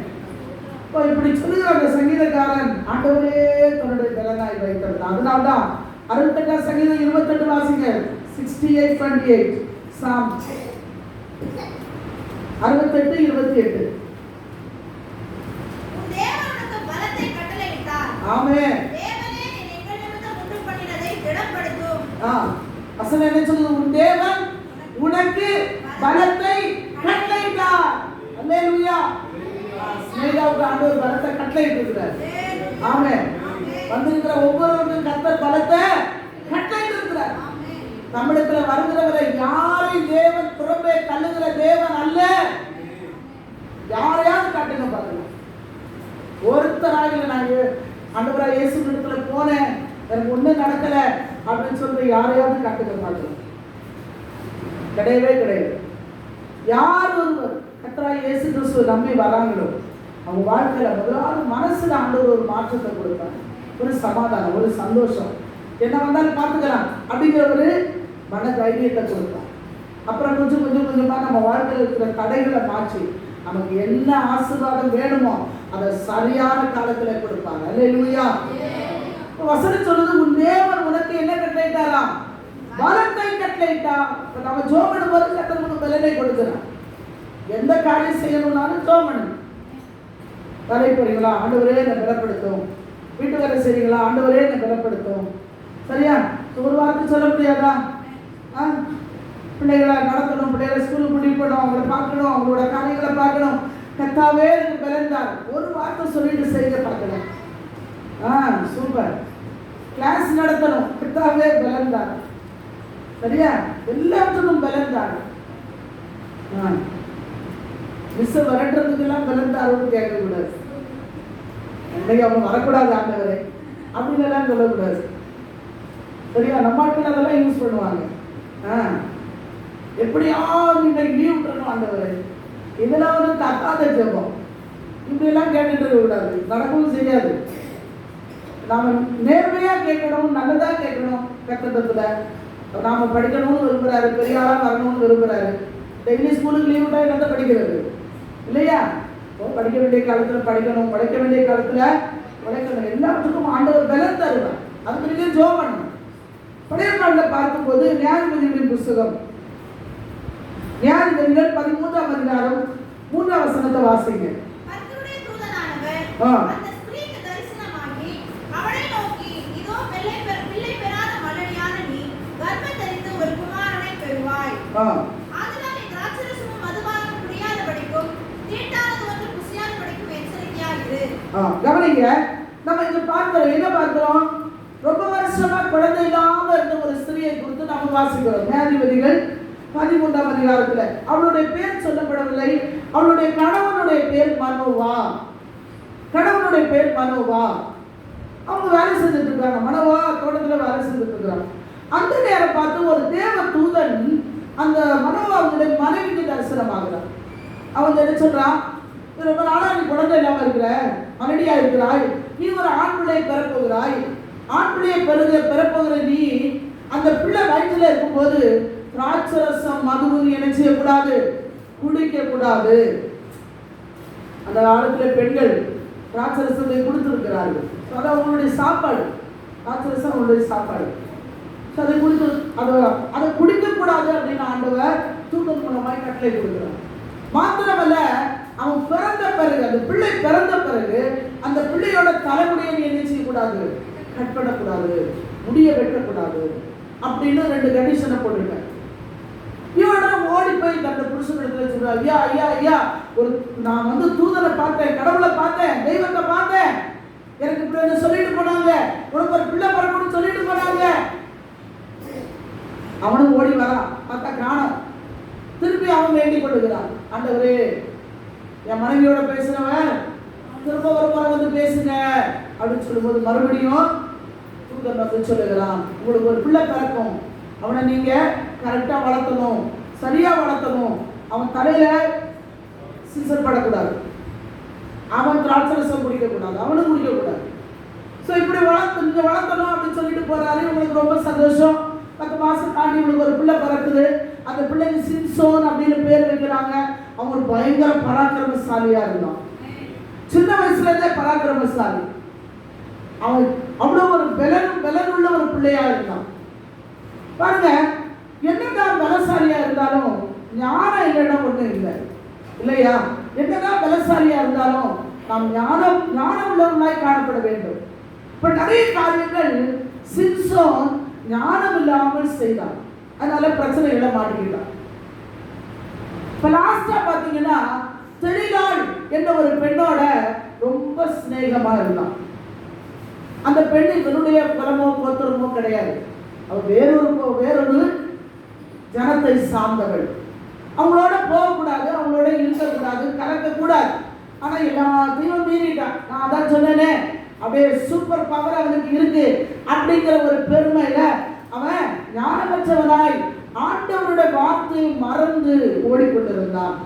இப்போ இப்படி சொல்லுகிற அந்த சங்கீதக்காரன் ஆண்டவரே தன்னுடைய பலனாய் வைத்திருந்தான். அதனால்தான் 68ஆம் சங்கீதம் 28 வாசிங்க. 68:28 சாம் 68:28. ஆமென். அசல் என்ன சொல்லுது? உன் தேவன் உனக்கு பலத்தை கட்டளையிட்டார். அல்லேலூயா. ஸ்னேகாவுக்கு ஆண்டவர் பலத்தை கட்டளையிட்டிருக்கிறார். ஆமென். வந்திருக்கிற ஒவ்வொருவருக்கும் கர்த்தர் பலத்தை கட்டளையிட்டிருக்கிறார். நம்மிடத்துல வருகிறவரை யாரையும் தேவன் புறம்பே தள்ளுகிற தேவன் அல்ல. யாரையாவது காட்டுங்க பாருங்க. ஒருத்தராக நான் ஆண்டவராக இயேசு இடத்துல போனேன், எனக்கு ஒண்ணும் நடக்கல அப்படின்னு சொல்ற யாரையாவது காட்டுங்க பாருங்க. கிடையவே கிடையாது. யார் ஒருவர் கர்த்தராகிய இயேசு கிறிஸ்துவை நம்பி வராங்களோ அவங்க வாழ்க்கையில முதலாவது மனசுல ஆண்டவர் ஒரு மாற்றத்தை கொடுப்பாங்க, ஒரு சமாதானம், ஒரு சந்தோஷம், என்ன வந்தாலும் பார்த்துக்கலாம் அப்படிங்கிற ஒரு மன தைரியத்தை கொடுப்பாங்க. அப்புறம் கொஞ்சம் கொஞ்சமா நம்ம வாழ்க்கையில் இருக்கிற தடைகளை மாற்றி நமக்கு என்ன ஆசீர்வாதம் வேணுமோ அதை சரியான காலத்துல கொடுப்பாங்க. அல்லேலூயா. வசனம் சொல்லுது, உன் தேவன் உனக்கு என்ன கட்டளையிட்டாராம்? பலத்தை கட்டளையிட்டா. நம்ம ஜெபம் பண்ணும்போது கர்த்தர் நமக்கு பலனை கொடுக்கிறார். எந்த காரியம் செய்யணும்னாலும் ஜெபம் பண்ணுங்க. வேலை போறீங்களா, ஆண்டவரே என்னை பலப்படுத்தும். வீட்டு வேலை செய்றீங்களா, ஆண்டவரே என்னை பலப்படுத்தும். சரியா? ஒரு வார்த்தை சொல்ல முடியாதா? பிள்ளைகளை நடத்தணும், பிள்ளைகளை ஸ்கூலுக்கு கூட்டிட்டு போகணும், அவங்கள பார்க்கணும், அவங்களோட காரியங்களை பார்க்கணும். கர்த்தாவே எனக்கு பலந்தார். ஒரு வார்த்தை சொல்லிட்டு செய்ய பார்க்கணும். சூப்பர். கிளாஸ் நடத்தணும், கர்த்தாவே பலந்தார். சரியா? எல்லாத்துக்கும் பலந்தார். மிஸ் வரட்டுறதுக்கெல்லாம் பலந்தாருன்னு கேட்கக்கூடாது. இன்னைக்கு அவங்க வரக்கூடாது ஆண்டவரே அப்படின்னு எல்லாம் சொல்லக்கூடாது. சரியா? நம்ம ஆட்கள் அதெல்லாம் யூஸ் பண்ணுவாங்க. எப்படியாவது இன்னைக்கு லீவ் விட்டுறணும் ஆண்டவரே, இதெல்லாம் வந்து தக்காத ஜெபம். இப்படியெல்லாம் கேட்டுட்டு இருக்கக்கூடாது, நடக்கவும் செய்யாது. நாம நேர்மையா கேட்கணும், நல்லதா கேட்கணும். கட்டத்துல நாம படிக்கணும்னு விரும்புறாரு, பெரிய ஆளா வரணும்னு விரும்புறாரு. டெய்லி ஸ்கூலுக்கு லீவ் விட்டா என்னதான் படிக்கிறது இல்லையா? படிக்க வேண்டிய காலத்துல படிக்கணும், உழைக்க வேண்டிய காலத்துல உழைக்கணும். எல்லாத்துக்கும் ஆண்டவர் பலன் தருவார். அதுக்கு நீங்க ஜெபம் பண்ணணும். பழைய பாடல பார்க்கும்போது நியாயாதிபதிகளின் புஸ்தகம், நியாயாதிபதிகள் 13ஆம் அதிகாரம் 3ஆம் வசனத்தை வாசிங்க. கர்த்தருடைய தூதனானவர் அந்த ஸ்திரீக்கு தரிசனமாகி அவளை நோக்கி, இதோ பிள்ளை பெறாத மலடியான நீ கர்ப்பம் தரித்து ஒரு குமாரனை பெறுவாய். ஆதலால் நீ திராட்சரசமும் மதுபானமும் குடியாதபடிக்கும் தீட்டானது ஒன்று புசியாதபடிக்கும் எச்சரிக்கையாயிரு. கவனிங்க, நம்ம இங்க பார்க்கிறோம், என்ன பார்க்கிறோம்? ரொம்ப வருஷமா குழந்தை இல்லாம இருந்த ஒரு ஸ்திரியை குறித்து நாம வாசிக்கிறோம். நியாயாதிபதிகள் 13ஆம் அதிகாரத்துல அவளுடைய பேர் சொல்லப்படவில்லை. அவளுடைய கணவனுடைய பேர் மனோவா. கணவனுடைய பேர் மனோவா. அவங்க வேலை செஞ்சுட்டு இருக்காங்க. மனோவா தோட்டத்துல வேலை செஞ்சுட்டு இருக்காங்க. அந்த நேரம் பார்த்து ஒரு தேவ தூதன் அந்த மனோவாவுடைய மனைவிக்கு தரிசனமாகிறார். அவங்க என்ன சொல்றான்? ரொம்ப நாளா நீ குழந்தை இல்லாம இருக்கிற, மலடியா இருக்கிறாய், நீ ஒரு ஆண் பிள்ளையை பெறப்போகிறாய். ஆண் பிள்ளையை பெறப்போகிற நீ அந்த பிள்ளை வயிற்றுல இருக்கும்போது திராட்சரசம் மதுவும் என்ன செய்யக்கூடாது, குடிக்க கூடாது. அந்த காலத்துல பெண்கள் திராட்சரசத்தை கொடுத்திருக்கிறார்கள். அது அவங்களுடைய சாப்பாடு. திராட்சரசம் அவங்களுடைய சாப்பாடு. அதை குடித்து அதை குடிக்க கூடாது அப்படின்னு ஆண்டவர் தூதன் மூலமாய் கட்டளை கொடுக்கிறார். மாத்திரமல்ல, அவன் பிறந்த பிறகு, அந்த பிள்ளை பிறந்த பிறகு அந்த பிள்ளையோட தலைமுடியை நீ என்ன செய்யக்கூடாது, கட் பண்ணக்கூடாது, முடிய வெட்டக்கூடாது அப்படின்னு 2 கண்டிஷனை போட்டிருக்கேன். இவட ஓடி போய் தன்னை புருஷனிடத்துல சொல்றா, ஐயா ஐயா ஐயா, நான் வந்து தூதனை பார்த்தேன், கடவுளை பார்த்தேன், தெய்வத்தை பார்த்தேன், எனக்கு இப்படி சொல்லிட்டு போனாங்க, உனக்கு ஒரு பிள்ளை பிறக்கணும்னு சொல்லிட்டு போனாங்க. அவனும் ஓடி வரான், பார்த்தா காணோம். திருப்பி அவன் வேண்டிக் கொள்ளுகிறான், ஆண்டவரே என் மனைவியோட பேசினவன் திரும்ப ஒரு முறை வந்து பேசுங்க அப்படின்னு சொல்லும்போது மறுபடியும் தூதன் வந்து சொல்லுகிறான், உங்களுக்கு ஒரு பிள்ளை பிறக்கும், அவனை நீங்க கரெக்டா வளர்த்தணும், சரியா வளர்த்தணும், அவன் தலையில சீசர் படக்கூடாது, அவன் திராட்சரசம் குடிக்க கூடாது, அவனும் குடிக்க கூடாது. ஸோ இப்படி நீங்க வளர்த்தணும் அப்படின்னு சொல்லிட்டு போறாரு. உங்களுக்கு ரொம்ப சந்தோஷம். 10 மாசம் தாண்டி உங்களுக்கு ஒரு பிள்ளை பிறக்குது. அந்த பிள்ளைக்கு சிம்சோன் அப்படின்னு பேர் வைக்கிறாங்க. அவங்க ஒரு பயங்கர பராக்கிரமசாலியா இருந்தான். சின்ன வயசுல இருந்தே பராக்கிரமசாலி. அவன் அவ்வளவு ஒரு பலனுள்ள ஒரு பிள்ளையா இருந்தான். பாருங்க, என்னதான் பலசாலியா இருந்தாலும் ஞானம் இல்லைன்னா ஒண்ணும் இல்லை இல்லையா? என்னதான் பலசாலியா இருந்தாலும் நாம் ஞானம் உள்ளவர்களாய் காணப்பட வேண்டும். இப்ப நிறைய காரியங்கள் சிம்சோன் ஞானம் இல்லாமல் செய்தான், அதனால பிரச்சனைகளை மாட்டிக்கிட்டான். இப்ப லாஸ்டா பாத்தீங்கன்னா தெளிலாள் என்ற ஒரு பெண்ணோட ரொம்ப சிநேகமா இருந்தான். அந்த பெண் இவனுடைய குலமோ கோத்திரமோ கிடையாது. அவள் வேறொரு ஜனத்தை சார்ந்தவள். அவங்களோட போகக்கூடாது, அவங்களோட இருக்கக்கூடாது, கலக்கக்கூடாது. ஆனா எல்லாத்தையும் மீறிட்டான். நான் அதான் சொன்னேனே, அப்படியே சூப்பர் பவர் அவனுக்கு இருக்கு அப்படிங்கிற ஒரு பெருமையில அவன் ஞானமற்றவனாய் ஆண்டவருடைய வார்த்தையை மறந்து ஓடிக்கொண்டிருந்தான்.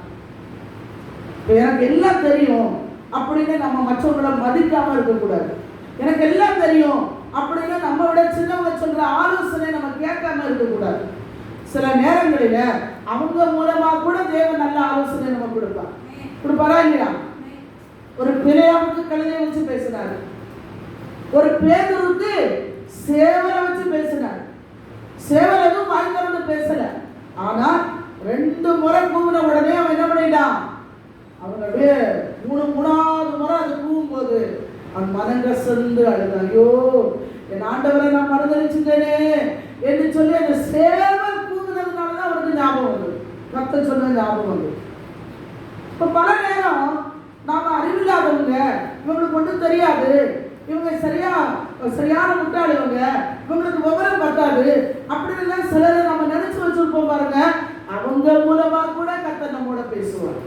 எனக்கு எல்லாம் தெரியும் அப்படின்னு நம்ம மற்றவங்களை மதிக்காம இருக்கக்கூடாது. எனக்கு எல்லாம் தெரியும் அப்படின்னு நம்ம விட சின்னவங்க சொல்ற ஆலோசனை நம்ம கேட்காம இருக்கக்கூடாது. சில நேரங்களில அவங்க மூலமா கூட தேவன் நல்ல ஆலோசனை நம்ம கொடுப்பாரா இல்லையா? ஒரு பிழையாவுக்கு கழுதை வச்சு பேசினாரு, ஒரு பேதுருக்கு சேவலை வச்சு பேசினார். சேவல் எதுவும் வாங்கி பேசல, ஆனா 2 முறை கூவின உடனே அவன் என்ன பண்ணிட்டான்? அவனுடைய மூணாவது முறை அது கூவும்போது அவன் மனங்கசந்து அழுதான். ஐயோ, என் ஆண்டவரை நான் மறந்தடிச்சுட்டேனே என்று சொல்லி அந்த சேவல் கூவுனதுனாலதான் அவனுக்கு ஞாபகம் வந்தது. கர்த்தர் சொன்ன ஞாபகம் வந்தது. இப்ப பல நேரம் நாம அறிவில்லாதவங்க, இவங்களுக்கு ஒன்றும் தெரியாது, இவங்க சரியான முட்டாள், இவங்களுக்கு விவரம் பத்தாது அப்படின்னு சிலரை நம்ம நினைச்சு வச்சிருப்போம் பாருங்க. அவங்க மூலமா கூட கர்த்தர் நம்மோட பேசுவார்.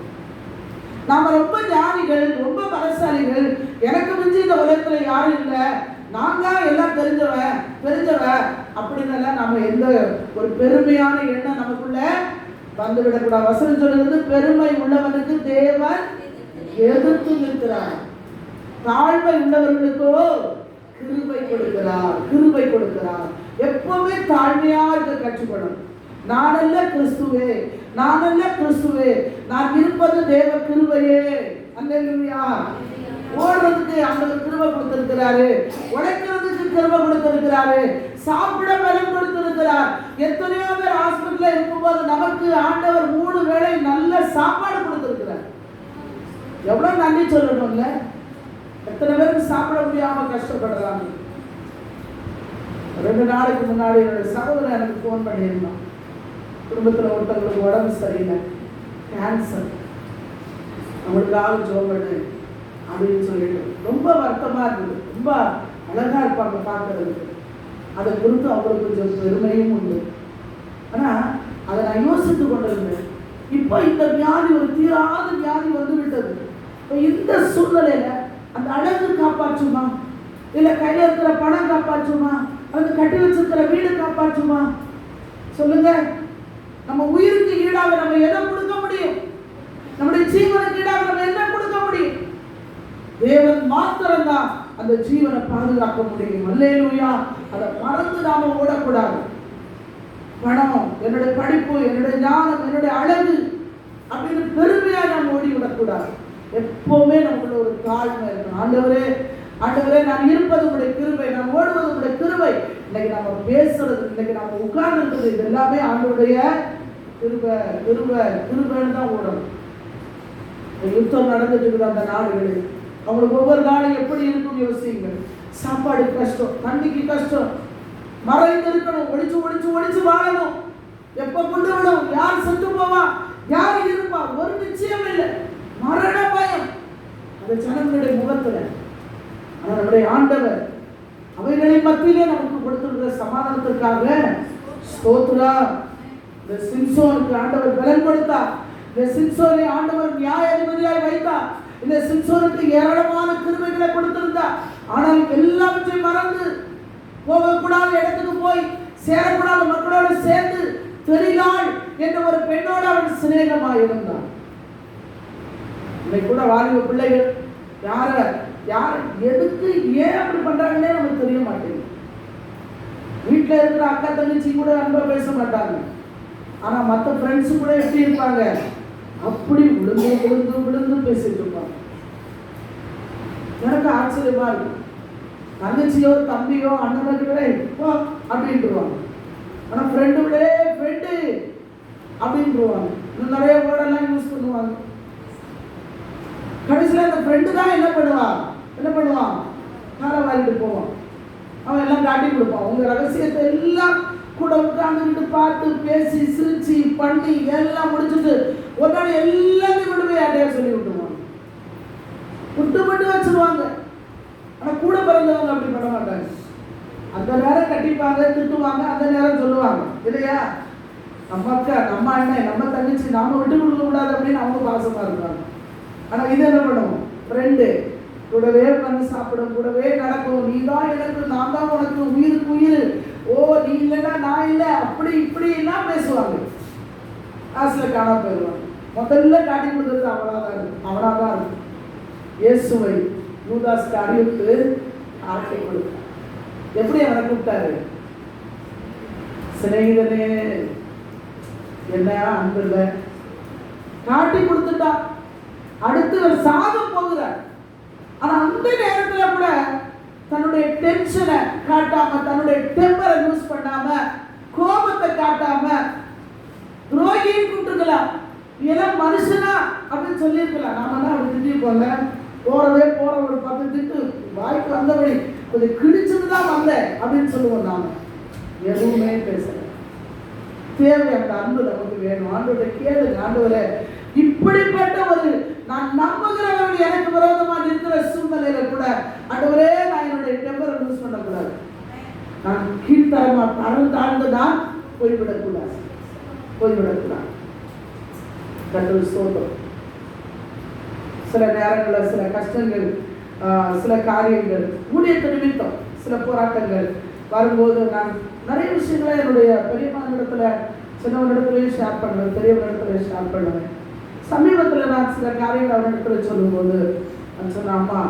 நாம ரொம்ப ஞானிகள், ரொம்ப பலசாலிகள், எனக்கு மிஞ்சி இந்த உலகத்துல யாரும் இல்லை, நான் தான் எல்லாம் தெரிஞ்சவன் அப்படின்னு நம்ம எந்த ஒரு பெருமையான எண்ணம் நமக்குள்ள வந்துவிடக்கூடாது. வசனம் சொல்லுகிறது, பெருமை உள்ளவனுக்கு தேவன் எதிர்த்து நிற்கிறார், தாழ்மை உள்ளவர்களுக்கோ கிருபை கொடுக்கிறார். எப்பவுமே தாழ்மையா இருக்க கற்றுக்கணும். நானல்ல கிறிஸ்துவே, நான் இருப்பது தேவ கிருபையே. அல்லேலூயா. ஓடுறதுக்கு ஆண்டவர் கிருபை கொடுத்திருக்கிறாரு, உழைக்கிறதுக்கு கிருபை கொடுத்திருக்கிறாரு, சாப்பிட பலம் கொடுத்திருக்கிறார். எத்தனையோ பேர் ஹாஸ்பிட்டல்ல இருக்கும்போது நமக்கு ஆண்டவர் 3 வேளை நல்ல சாப்பாடு கொடுத்திருக்கிறார். எவ்வளவு நன்றி சொல்லணும்ல. எத்தனை பேருக்கு சாப்பிட முடியாம கஷ்டப்படுறாங்க. 2 நாளைக்கு முன்னாடி என்னோட சகோதரன் எனக்கு போன் பண்ணியிருந்தான். குடும்பத்தில் ஒருத்தவங்களுக்கு உடம்பு சரியில்லை, கேன்சர், அவங்களுக்காக ஜெபம் பண்ணு அப்படின்னு சொல்லிட்டு ரொம்ப வருத்தமா இருந்தது. ரொம்ப அழகா இருப்பாங்க பார்க்கறதுக்கு. அதை குறித்து அவங்களுக்கு கொஞ்சம் பெருமையும் உண்டு. ஆனா அதை நான் யோசித்து கொண்டிருந்தேன். இப்போ இந்த வியாதி ஒரு தீராத வியாதி வந்து விட்டது. இப்போ இந்த சூழ்நிலையில அந்த அழகு காப்பாற்றுமா, இல்ல கையில இருக்கிற பணம் காப்பாற்றுமா, அல்லது கட்டி வச்சிருக்கிற வீடு காப்பாற்றுமா? சொல்லுங்க. நம்ம உயிருக்கு ஈடாக நம்ம எதை கொடுக்க முடியும்? நம்முடைய ஜீவனுக்கு ஈடாக நம்ம என்ன கொடுக்க முடியும்? தேவன் மாத்திரம்தான் அந்த ஜீவனை பாதுகாக்க முடியும். அல்லேலூயா. அதை மறந்து நாம ஓடக்கூடாது. பணம், என்னுடைய படிப்பு, என்னுடைய ஞானம், என்னுடைய அழகு அப்படின்னு பெருமையா நாம் ஓடி விடக்கூடாது. எப்பவுமே நமக்குள்ள ஒரு தாழ்மை இருக்கணும். ஆண்டவரே நான் இருப்பது உங்களுடைய கிருபை, நான் ஓடுவது உங்களுடைய கிருபை. இன்னைக்கு நம்ம பேசுறது, இன்னைக்கு நம்ம உட்கார்ந்து இருக்கிறது, இது எல்லாமே ஆண்டவருடைய கிருபைன்னு தான் ஓடணும். யுத்தம் நடந்துட்டு இருக்குது அந்த நாடுகளில். அவங்களுக்கு ஒவ்வொரு நாளும் எப்படி இருக்கும் யோசிங்க. சாப்பாடு கஷ்டம், தண்ணிக்கு கஷ்டம், மறைந்து இருக்கணும், ஒளிச்சு வாழணும். எப்ப கொண்டு விடும், யார் செத்து போவா, யார் இருப்பா, ஒரு நிச்சயம் இல்லை. மரண பயம் அந்த ஜனங்களுடைய முகத்துல. ஆனா நம்முடைய ஆண்டவர் அவைகளின் மத்தியிலே நமக்கு கொடுத்திருக்கிற சமாதானத்திற்காக ஸ்தோத்திரம். இந்த சிம்சோனுக்கு ஆண்டவர் பலன் கொடுத்தார். இந்த சிம்சோனை ஆண்டவர் நியாயாதிபதியாய் வைத்தார். இந்த சிம்சோனுக்கு ஏராளமான கிருபைகளை கொடுத்திருந்தார். ஆனால் எல்லாவற்றையும் மறந்து போகக்கூடாத இடத்துக்கு போய் சேரக்கூடாத மக்களோடு சேர்ந்து தெளிலாள் என்ற ஒரு பெண்ணோடு அவன் சிநேகமாக இருந்தான். இன்னைக்கு கூட வாலிப பிள்ளைகள் யார் எதுக்கு ஏன் அப்படி பண்றாங்கன்னே நமக்கு தெரிய மாட்டேங்குது. வீட்டில் இருக்கிற அக்கா தங்கச்சி கூட அன்பா பேச மாட்டாங்க. ஆனா மற்ற ஃப்ரெண்ட்ஸ் கூட எப்படி இருப்பாங்க, அப்படி விழுந்து பேசிட்டு இருப்பாங்க. எனக்கு ஆச்சரியமா இருக்கும். தங்கச்சியோ தம்பியோ அண்ணனோட அப்படின்ட்டுருவாங்க. ஆனா ஃப்ரெண்டு அப்படின்ட்டுருவாங்க. இன்னும் நிறைய வேர்டெல்லாம் யூஸ் பண்ணுவாங்க. கடைசியில் அந்த ஃப்ரெண்டு தான் என்ன பண்ணுவான் காலை வாங்கிட்டு போவான். அவன் எல்லாம் காட்டி கொடுப்பான். உங்க ரகசியத்தை எல்லாம் கூட உட்கார்ந்துக்கிட்டு பார்த்து பேசி சிரிச்சு பண்ணி எல்லாம் முடிச்சுட்டு ஒரு நாள் எல்லாத்தையும் கொண்டு போய் யார்ட்டையா சொல்லி விட்டுருவாங்க. விட்டு வச்சிருவாங்க. ஆனா கூட பிறந்தவங்க அப்படி பண்ண மாட்டாங்க. அந்த நேரம் கட்டிப்பாங்க, திட்டுவாங்க, அந்த நேரம் சொல்லுவாங்க இல்லையா, நம்ம அக்கா, நம்ம அண்ணன், நம்ம தங்கச்சி, நாம விட்டு கொடுக்க கூடாது அப்படின்னு அவங்க பாசமா இருக்காங்க. ஆனா இது என்ன பண்ணுவோம், ஃப்ரெண்டு கூடவே வந்து சாப்பிடும், கூடவே நடக்கும். நீ தான் எனக்கு, நான் தான் உனக்கு, உயிருக்கு உயிர், ஓ நீ இல்லைன்னா நான் இல்லை, அப்படி இப்படி எல்லாம் பேசுவாங்க. காசுல காணாம போயிடுவாங்க. முதல்ல காட்டி கொடுத்தது அவனாதான் இருக்கும். இயேசுவை யூதாஸ் அறிவித்து ஆட்டை கொடுத்தார். எப்படி அவனை கூப்பிட்டாரு, சிநேகிதனே, என்ன அன்பு இல்லை, காட்டி கொடுத்துட்டா. அடுத்து ஒரு சாக போகிறார். ஆனா அந்த நேரத்துல கூட தன்னுடைய டென்ஷனை காட்டாம, தன்னுடைய டெம்பரை யூஸ் பண்ணாம, கோபத்தை காட்டாம, துரோகியை கூப்பிட்டுக்கலாம், நீ எல்லாம் மனுஷனா அப்படின்னு சொல்லியிருக்கலாம். நாம தான் அப்படி திட்டிருப்போம்ல. போறவே போற ஒரு 10 திட்டு வாய்க்கு வந்தபடி கொஞ்சம் கிழிச்சுட்டு தான் வந்தேன் அப்படின்னு சொல்லுவோம். நாம எதுவுமே பேசல. தேவை அந்த அன்பு நமக்கு வேணும். ஆண்டவரை கேளுங்க, ஆண்டவரே இப்படிப்பட்ட ஒரு நான் நம்புகிறவர்கள் எனக்கு விரோதமா இருக்கிற சூழ்நிலையில கூட ஆண்டவரே நான் என்னுடைய டெம்பரை லூஸ் பண்ணக்கூடாது. நான் கீழ்த்தரமா தாழ்ந்து நான் போய்விடக்கூடாது. கர்த்தர் ஸ்தோத்திரம். சில நேரங்களில் சில கஷ்டங்கள், சில காரியங்கள், ஊழியத்து நிமித்தம் சில போராட்டங்கள் வரும்போது நான் நிறைய விஷயங்களை என்னுடைய பெரியவனிடத்துல சின்னவனிடத்துலையும் ஷேர் பண்ணுவேன், பெரியவனிடத்துலையும் ஷேர் பண்ணுவேன். சமீபத்தில் நான் சில காரியங்கள் அவனிடத்துல சொல்லும்போது நான் சொன்னேன், அம்மா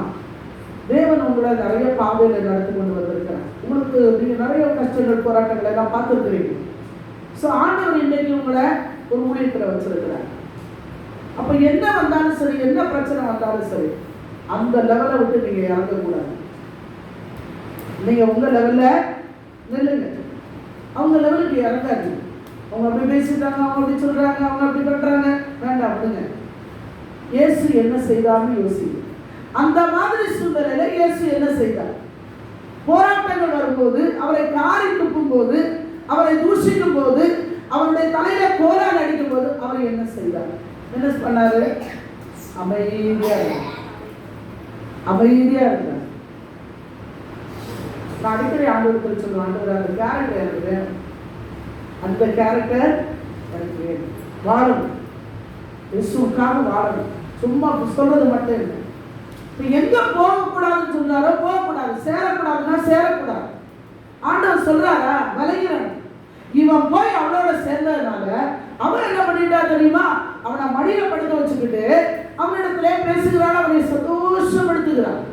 தேவன் உங்களை நிறைய பாதையில் நடத்தி கொண்டு வந்திருக்கிறேன். உங்களுக்கு நீங்கள் நிறைய கஷ்டங்கள் போராட்டங்களை எல்லாம் பார்த்துருக்கிறீங்க. ஸோ ஆண்டவர் இன்றைக்கு உங்களை ஒரு ஊழியத்தில் வச்சிருக்கிறார். அப்போ என்ன வந்தாலும் சரி, என்ன பிரச்சனை வந்தாலும் சரி, அந்த லெவலை விட்டு நீங்கள் இறங்கக்கூடாது. நீங்கள் உங்கள் லெவலில் நில்லுங்க, அவங்க லெவலுக்கு இறங்காது. அவங்க அப்படி பேசிட்டாங்க, அவங்க அப்படி சொல்கிறாங்க, அவங்க அப்படி பண்ணுறாங்க, வேண்டாம் விடுங்க. இயேசு என்ன செய்தார்னு யோசிங்க. அந்த மாதிரி சூழ்நிலையில் இயேசு என்ன செய்தார்? போராட்டங்கள் வரும்போது, அவரை காரி துப்பும் போது, அவரை தூஷிக்கும் போது, அவருடைய தலையில கோலால் அடிக்கும் போது அவர் என்ன செய்தார்? என்ன பண்ணாரு? அமைதியா இருந்தார். நான் அடிக்கடி ஆண்டவருக்கு சொல்லுவேன், ஆண்டவர் அந்த கேரக்டர் எனக்கு வேணும், அந்த கேரக்டர் எனக்கு வேணும். வாழணும், இயேசுவுக்காக வாழணும். சும்மா சொல்றது மட்டும் இல்லை. இப்போ எங்க போகக்கூடாதுன்னு சொன்னாரோ போகக்கூடாது, சேரக்கூடாதுன்னா சேரக்கூடாது. ஆண்டவர் சொல்றாரா? விளைகிறான். இவன் போய் அவளோட சேர்ந்ததுனால அவன் என்ன பண்ணிட்டா தெரியுமா? அவனை மடியில படுக்க வச்சுக்கிட்டு அவனிடத்துல பேசுகிறான், அவனை சந்தோஷப்படுத்துகிறான்.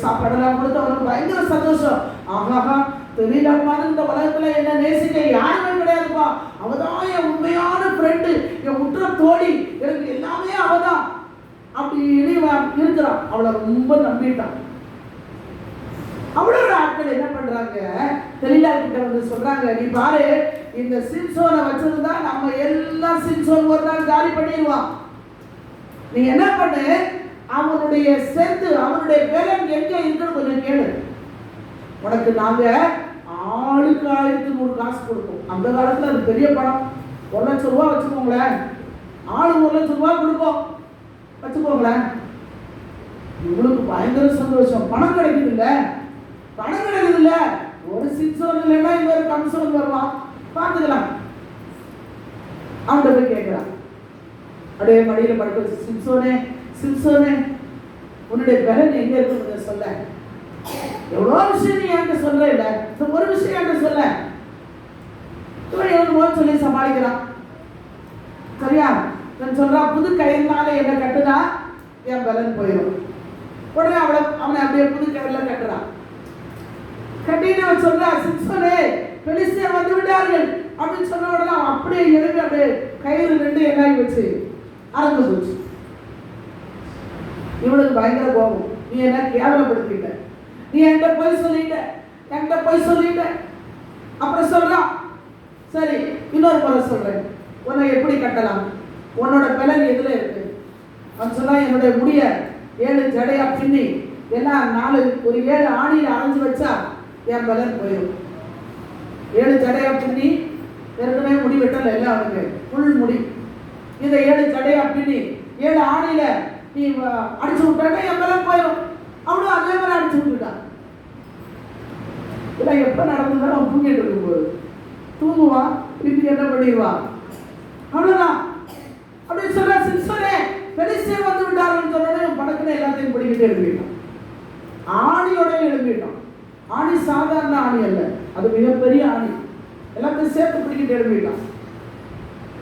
சாப்பாடெல்லாம் கொடுத்து அவனுக்கு பயங்கர சந்தோஷம். ஆஹா, தெரியலப்பா, இந்த உலகத்துல என்ன நேசிக்க யாருமே கிடையாதுப்பா, அவதான் என் உண்மையான ஃப்ரெண்டு, என் உற்ற தோழி, எனக்கு எல்லாமே அவதான் அப்படின்னு இருக்கிறான். அவளை ரொம்ப நம்பிட்டான். அவளோட ஆட்கள் என்ன பண்றாங்க? தெரியல கிட்ட வந்து சொல்றாங்க, நீ பாரு, இந்த சிம்சோனை வச்சிருந்தா நம்ம எல்லாம் சிம்சோன் ஒரு நாள் காலி பண்ணிடுவான். நீ என்ன பண்ணு, அவனுடைய செத்து அவனுடைய பேரன் எங்க இருக்குன்னு கொஞ்சம் கேளு. உனக்கு நாங்க ஆளுக்கு 1100 காசு கொடுப்போம். அந்த காலத்துல அது பெரிய பணம். 1 லட்சம் ரூபாய் வச்சுக்கோங்களேன், ஆளு 1 லட்சம் ரூபாய் கொடுப்போம் வச்சுக்கோங்களேன். இவளுக்கு பயங்கர சந்தோஷம். பணம் கிடைக்குது இல்ல, பணம் கிடைக்குது இல்ல, ஒரு சிம்சோன் இல்லைன்னா இன்னொரு கம்சோன் வருவான், பார்த்துக்கலாம். அவன்கிட்ட போய் கேட்கிறான், அப்படியே மடியில படுக்க வச்சு, சிம்சோனே சிம்சோனே, உன்னுடைய பலன் எங்க இருக்கு சொல்ல. எவ்வளோ விஷயம் நீ என்கிட்ட சொல்ற இல்ல, இந்த ஒரு விஷயம் என்கிட்ட சொல்ல. இவன் எவ்வளோ சொல்லி சமாளிக்கிறான். சரியா? நான் சொல்றான், புது கயிறுனால என்ன கட்டுனா என் பலன் போயிடும். உடனே அவனை அப்படியே புது கயிறுல கட்டுறான். கட்டின்னு அவன் சொல்றா, சிம்சோனே பெலிஸ்தியர் வந்து விட்டார்கள் அப்படின்னு சொன்ன உடனே அவன் அப்படியே எழுதி அப்படியே கயிறு 2 என்னாகி வச்சு அறந்து போச்சு. இவனுக்கு பயங்கர கோபம். நீ என்ன கேவலப்படுத்திட்ட, நீ என்கிட்ட போய் சொல்லிட்ட. அப்புறம் சொல்றான், சரி இன்னொரு முறை சொல்றேன், உன்னை எப்படி கட்டலாம், உன்னோட பலன் எதுல இருக்கு? அவன் சொன்னா, என்னுடைய முடிய 7 ஜடையா பின்னி எல்லாம் ஒரு 7 ஆணியில அரைஞ்சு வச்சா என் பலன் போயிடும். 7 ஜடையா பின்னி, ஏற்கனவே முடி வெட்டல எல்லாம் அவனுக்கு புல் முடி, இதை 7 ஜடையா பின்னி 7 ஆணியில நீ அடிச்சு விட்டாட்டா என் பலன் போயிடும். அவனும் அதே மாதிரி அடிச்சு விட்டுட்டான். இதெல்லாம் எப்ப நடந்ததுன்னா அவன் தூங்கிட்டு இருக்கும்போது தூங்குவான், திருப்பி என்ன பண்ணிடுவான், அவ்வளவுதான். அப்படின்னு சொல்ற, சிம்சோனே பெலிஸ்தியர் வந்து விட்டார்கள் சொன்னோடனே படக்குன்னு எல்லாத்தையும் பிடிக்கிட்டே எழுப்பிட்டான். ஆணியோட எழுப்பிட்டான். ஆணி சாதாரண ஆணி அல்ல, அது மிகப்பெரிய ஆணி. எல்லாத்தையும் சேர்த்து பிடிக்கிட்டு எழுப்பிட்டான்.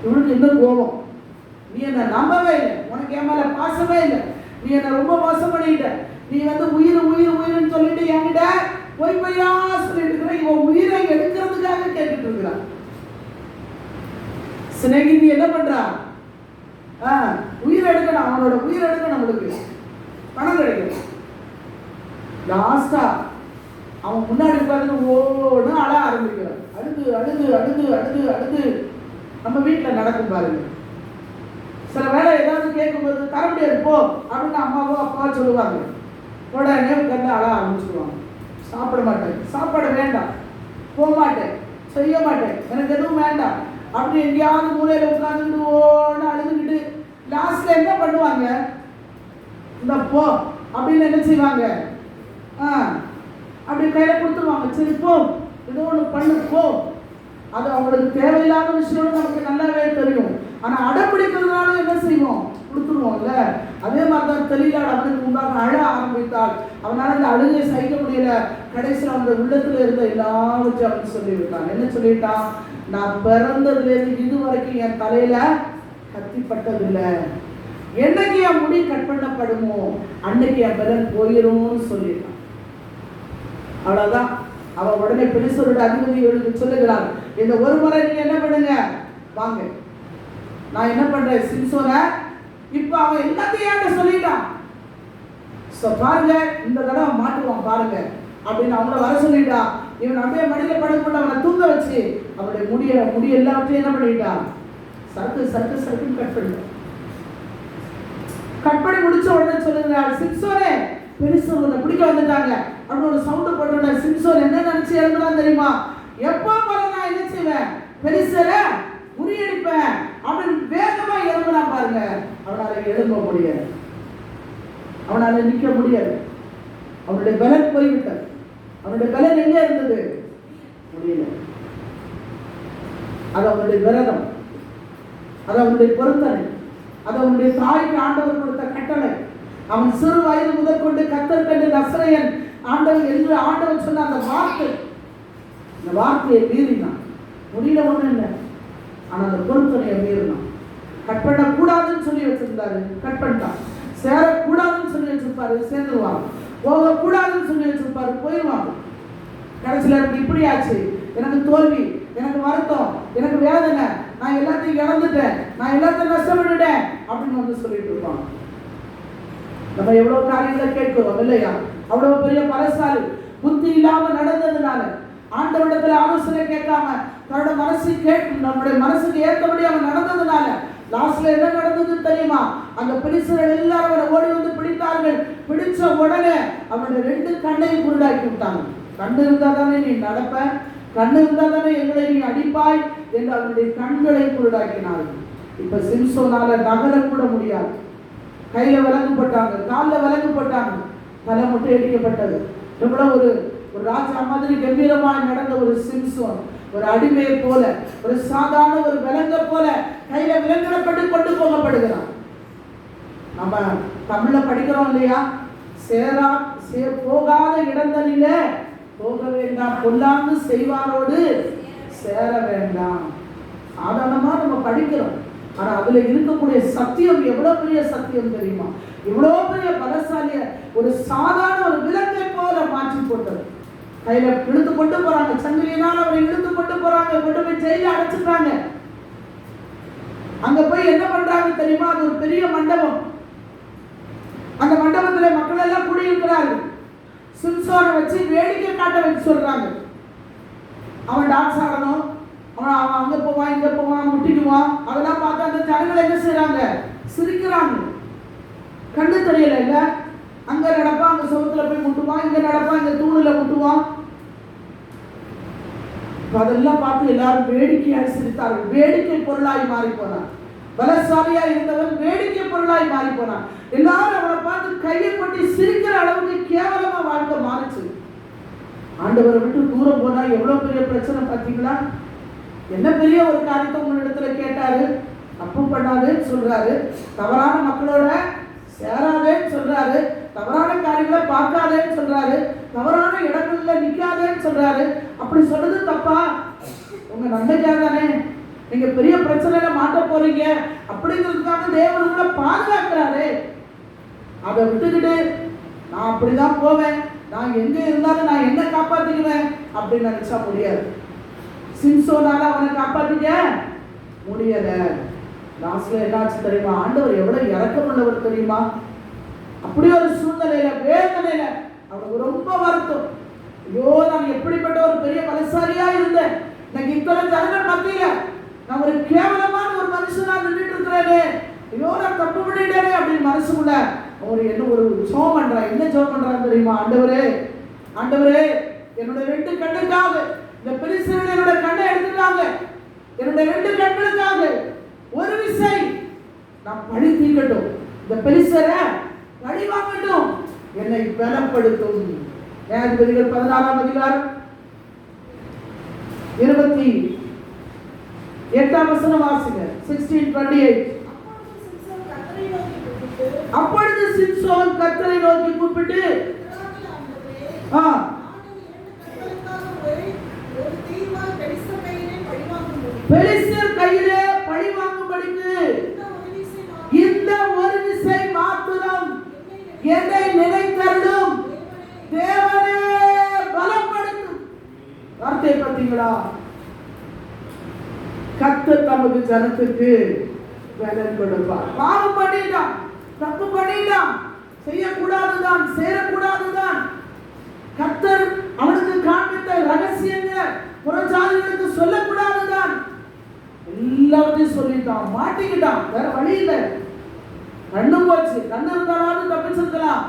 இவனுக்கு இன்னும் கோபம். நீ என்ன நம்பவே இல்லை, உனக்கு என் மேல பாசமே இல்லை, நீ என்ன ரொம்ப மோசம் பண்ணிட்ட, நீ வந்து உயிர்னு சொல்லிட்டு என்கிட்ட பொய் பொய்யா சொல்லிட்டு இருக்கிற. இவன் உயிரை எடுக்கிறதுக்காக கேட்டுட்டு இருக்கிறான். சிநேகிதி என்ன பண்றா? உயிர் எடுக்கணும், அவனோட உயிர் எடுக்கணும், நம்மளுக்கு பணம் கிடைக்கும். லாஸ்டா அவன் முன்னாடி உட்கார்ந்து ஓடு அழ ஆரம்பிக்கிறான். அழுது நம்ம வீட்டில் நடக்கும் பாருங்க. சில வேலை ஏதாவது கேட்கும்போது தர முடியாது போ அப்படின்னு அம்மாவோ அப்பாவோ சொல்லுவாங்க. உடனே கண்டு அழ ஆரம்பிச்சுடுவாங்க. சாப்பிட மாட்டேன், சாப்பாடு வேண்டாம், போக மாட்டேன், செய்ய மாட்டேன், எனக்கு எதுவும் வேண்டாம் அப்படி எங்கேயாவது மூலையில் உட்காந்துட்டு ஓன்னு அழுதுகிட்டு லாஸ்ட்ல என்ன பண்ணுவாங்க, இந்த போ அப்படின்னு என்ன செய்வாங்க, அப்படி கையில கொடுத்துருவாங்க. சரி போ, ஏதோ ஒன்று பண்ணு போ. அது அவங்களுக்கு தேவையில்லாத விஷயம் நமக்கு நல்லாவே தெரியும். ஆனா அடம்பிடிக்கிறதுனால என்ன செய்வோம், கொடுத்துருவோம்ல. அதே மாதிரிதான் தெளிலாடு அவனுக்கு உண்டாக அழ ஆரம்பித்தாள். அவனால அந்த அழுகையை சகிக்க முடியல. கடைசியில் அவனுடைய உள்ளத்துல இருந்த எல்லாவற்றையும் அவன் சொல்லிவிட்டான். என்ன சொல்லிட்டான், நான் பிறந்ததுலேருந்து இது வரைக்கும் என் தலையில கத்திப்பட்டதில்லை, என்னைக்கு என் முடி கட் பண்ணப்படுமோ அன்னைக்கு என் பலன் போயிரும்னு சொல்லிட்டான். அவ்வளவுதான். அவன் உடனே பெலிஸ்தரோட அதிபதிகளுக்கு சொல்லுகிறான், இந்த ஒரு முறை நீங்க என்ன பண்ணுங்க, வாங்க நான் என்ன பண்றேன் சிம்சோனை. இப்ப அவன் எல்லாத்தையும் சொல்லிட்டான். பாருங்க இந்த தடவை மாட்டுவான் பாருங்க அப்படின்னு அவங்கள வர சொல்லிட்டான். இவன் அப்படியே மடியில படுக்கொண்டு அவனை தூங்க வச்சு அவனுடைய முடி எல்லாத்தையும் என்ன பண்ணிட்டான், சறுக்கு கட் பண்ணிட்டான். கட் பண்ணி முடிச்ச உடனே சொல்லுகிறார், சிம்சோனே பெலிஸ்தர் உன்னை பிடிக்க வந்துட்டாங்க அப்படின்னு ஒரு சவுண்ட் போட்டோட சிம்சோன் என்ன நினைச்சு இறங்குறான் தெரியுமா, எப்போ போல நான் என்ன செய்வேன், பெலிஸ்தரை முறியடிப்பேன் அப்படின்னு வேகமா இறங்குறான் பாருங்க. அவனால எழும்ப முடியாது, அவனால நிற்க முடியாது. அவனுடைய பலன் போய்விட்டது. அவனுடைய பலன் எங்க இருந்தது, முடியல. அது அவனுடைய விரதம், அது அவனுடைய பொருத்தனை, அது அவனுடைய தாய்க்கு ஆண்டவர் கொடுத்த கட்டளை. அவன் சிறு வயது முதற்கொண்டு கர்த்தர் கண்டு நசரேயன் ஆண்டவர் என்று ஆண்டவர் சொன்ன அந்த வார்த்தையை மீறினான். முடியல ஒண்ணும் இல்லை, ஆனா அந்த பொருத்தனையை மீறினான். கட் பண்ண கூடாதுன்னு சொல்லி வச்சிருந்தாரு, கட் பண்ணிட்டான். சேரக்கூடாதுன்னு சொல்லி வச்சிருப்பாரு, சேர்ந்துருவாங்க. போக கூடாதுன்னு சொல்லி வச்சிருப்பாரு, போயிடுவாங்க. கடைசியில் எனக்கு இப்படி ஆச்சு, எனக்கு தோல்வி, எனக்கு வருத்தம், எனக்கு வேதனை, நான் எல்லாத்தையும் இழந்துட்டேன், நான் எல்லாத்தையும் நஷ்டப்பட்டுட்டேன் அப்படின்னு வந்து சொல்லிட்டு இருப்பாங்க. நம்ம எவ்வளவு காரியங்களை கேட்கிறோம் இல்லையா, அவ்வளவு பெரிய பலசாலி புத்தி இல்லாம நடந்ததுனால, ஆண்டவரிடத்துல ஆலோசனை கேட்காம தன்னோட மனசு நம்முடைய மனசுக்கு ஏற்றபடி அவன் நடந்ததுனால லாஸ்ட்ல என்ன நடந்தது தெரியுமா, அந்த பெலிஸ்தர்கள் எல்லாரும் அவனை ஓடி வந்து பிடித்தார்கள். பிடிச்ச உடனே அவனுடைய 2 கண்ணையும் குருடாக்கி விட்டாங்க. கண்ணு இருந்தா தானே நீ நடப்ப, கண்ணு இருந்தா தானே எங்களை நீ அடிப்பாய் என்று அவனுடைய கண்களை குருடாக்கினார்கள். இப்ப சிம்சோனால நகர கூட முடியாது. கையில விலங்கு போட்டாங்க, காலில் விலங்கு போட்டாங்க, தலை மட்டும் அடிக்கப்பட்டது. எவ்வளவு ஒரு ராஜா மாதிரி கம்பீரமாய் நடந்த ஒரு சிம்சோன் ஒரு அடிமையை போல, ஒரு சாதாரண ஒரு விலங்க போல கையில விலங்கிடப்பட்டு கொண்டு போகப்படுகிறான். நம்ம தமிழ்ல படிக்கிறோம் இல்லையா, போகாத இடங்களில போக வேண்டாம், பொல்லாங்கு செய்வாரோடு சேர வேண்டாம். சாதாரணமா நம்ம படிக்கிறோம், ஆனா அதுல இருக்கக்கூடிய சத்தியம் எவ்வளவு பெரிய சத்தியம் தெரியுமா, இவ்வளவு பெரிய பலசாலிய ஒரு சாதாரண ஒரு விலங்கை போல மாற்றி போட்டது. கையில இழுத்து கொண்டு போறாங்க, சங்கிலியினால் அவரை இழுத்து கொண்டு போறாங்க, கொண்டு போய் ஜெயில அடைச்சிட்டாங்க. அங்க போய் என்ன பண்றாங்க தெரியுமா, அது ஒரு பெரிய மண்டபம். அந்த மண்டபத்துல மக்கள் எல்லாம் குடியிருக்கிறார்கள். சிம்சோனை வச்சு வேடிக்கை காட்ட வச்சு சொல்றாங்க. அவன் டான்ஸ் ஆடணும், அவன் அங்க போவான், இங்க போவான், முட்டிக்குவான். அதெல்லாம் பார்த்து அந்த ஜனங்கள் என்ன செய்யறாங்க, சிரிக்கிறாங்க. கண்டு தெரியல இல்ல, அங்க நடப்பான், அங்க சோத்துல போய் முட்டுவான், இங்க நடப்பான், இங்க தூணுல முட்டுவான். அதெல்லாம் பார்த்து எல்லாரும் வேடிக்கையாய் சிரித்தார்கள். வேடிக்கை பொருளாய் மாறி போனான். பலசாலியா இருந்தவன் வேடிக்கை பொருளாய் மாறி போனான். எல்லாரும் அவனை பார்த்து கையை கொட்டி சிரிக்கிற அளவுக்கு கேவலமா வாழ்க்கை மாறிச்சு. ஆண்டவரை விட்டு தூரம் போனா எவ்வளவு பெரிய பிரச்சனை பார்த்தீங்களா. என்ன பெரிய ஒரு காரியத்தை உங்களிடத்துல கேட்டாரு, தப்பு பண்ணாதேன்னு சொல்றாரு, தவறான மக்களோட சேராதேன்னு சொல்றாரு, தவறான காரியங்களை பார்க்காதேன்னு சொல்றாரு, தவறான இடங்கள்ல நிக்காதேன்னு சொல்றாரு. அப்படி சொல்றது தப்பா? உங்க நன்மைக்காக தானே, நீங்க பெரிய பிரச்சனையில மாட்ட போறீங்க அப்படிங்கிறதுக்காக தேவன் உங்களை பாதுகாக்கிறாரு. அதை விட்டுக்கிட்டு நான் அப்படிதான் போவேன், நான் எங்க இருந்தாலும் நான் என்ன காப்பாத்திக்குவேன் அப்படின்னு நினைச்சா முடியாது. சிம்சோனால அவனை காப்பாத்திக்க முடியல. லாஸ்ட்ல என்னாச்சு தெரியுமா, ஆண்டவர் எவ்வளவு இரக்கமுள்ளவர் தெரியுமா. அப்படி ஒரு சூழ்நிலையில வேதனையில அவனுக்கு ரொம்ப வருத்தம். ஐயோ, நான் எப்படிப்பட்ட ஒரு பெரிய பலசாலியா இருந்தேன், எனக்கு இத்தனை ஜனங்கள் மத்தியில நான் ஒரு கேவலமான ஒரு மனுஷனா நின்றுட்டு இருக்கிறேனே, ஐயோ நான் தப்பு பண்ணிட்டேனே அப்படின்னு மனசுக்குள்ள அவர் என்ன ஒரு ஜெபம் பண்றா. என்ன ஜெபம் பண்றான்னு தெரியுமா? ஆண்டவரே, ஆண்டவரே, என்னோட 2 கண்ணுக்காக இந்த பெலிஸ்தர்கள் என்னோட கண்ணை எடுத்துட்டாங்க. என்னோட 2 கண்களுக்காக ஒரு விசை நான் பழி தீர்க்கட்டும், இந்த பெலிஸ்தரை பழி வாங்கட்டும், என்னை பலப்படுத்தும். நியாயாதிபதிகள் 14ஆம் அதிகாரம் 28ஆம் வசனம் வாசிங்க. 16:28. அப்பொழுது சிம்சோன் கர்த்தரை நோக்கி கூப்பிட்டு, பெலிஸ்தர் கையிலே பழி வாங்கும்படிக்கு இந்த ஒரு விசை மாத்திரம் என்னை நினைத்தருளும், தேவனே பலப்படுத்தும். வார்த்தை பார்த்தீங்களா? கர்த்தர் தமது ஜனத்துக்கு பலன் கொடுப்பார். பாவம் பண்ணிட்டான், தப்பு பண்ணிட்டான், செய்யக்கூடாதுதான், சேரக்கூடாதுதான். கர்த்தர் அவனுக்கு காண்பித்த ரகசியங்கள் புறஜாதிகளுக்கு சொல்லக்கூடாதுதான். எல்லாத்தையும் சொல்லிட்டான், மாட்டிக்கிட்டான், வேற வழி இல்லை. கண்ணும் போச்சு, கண்ணு இருந்தாலும் தப்பிச்சிருக்கலாம்,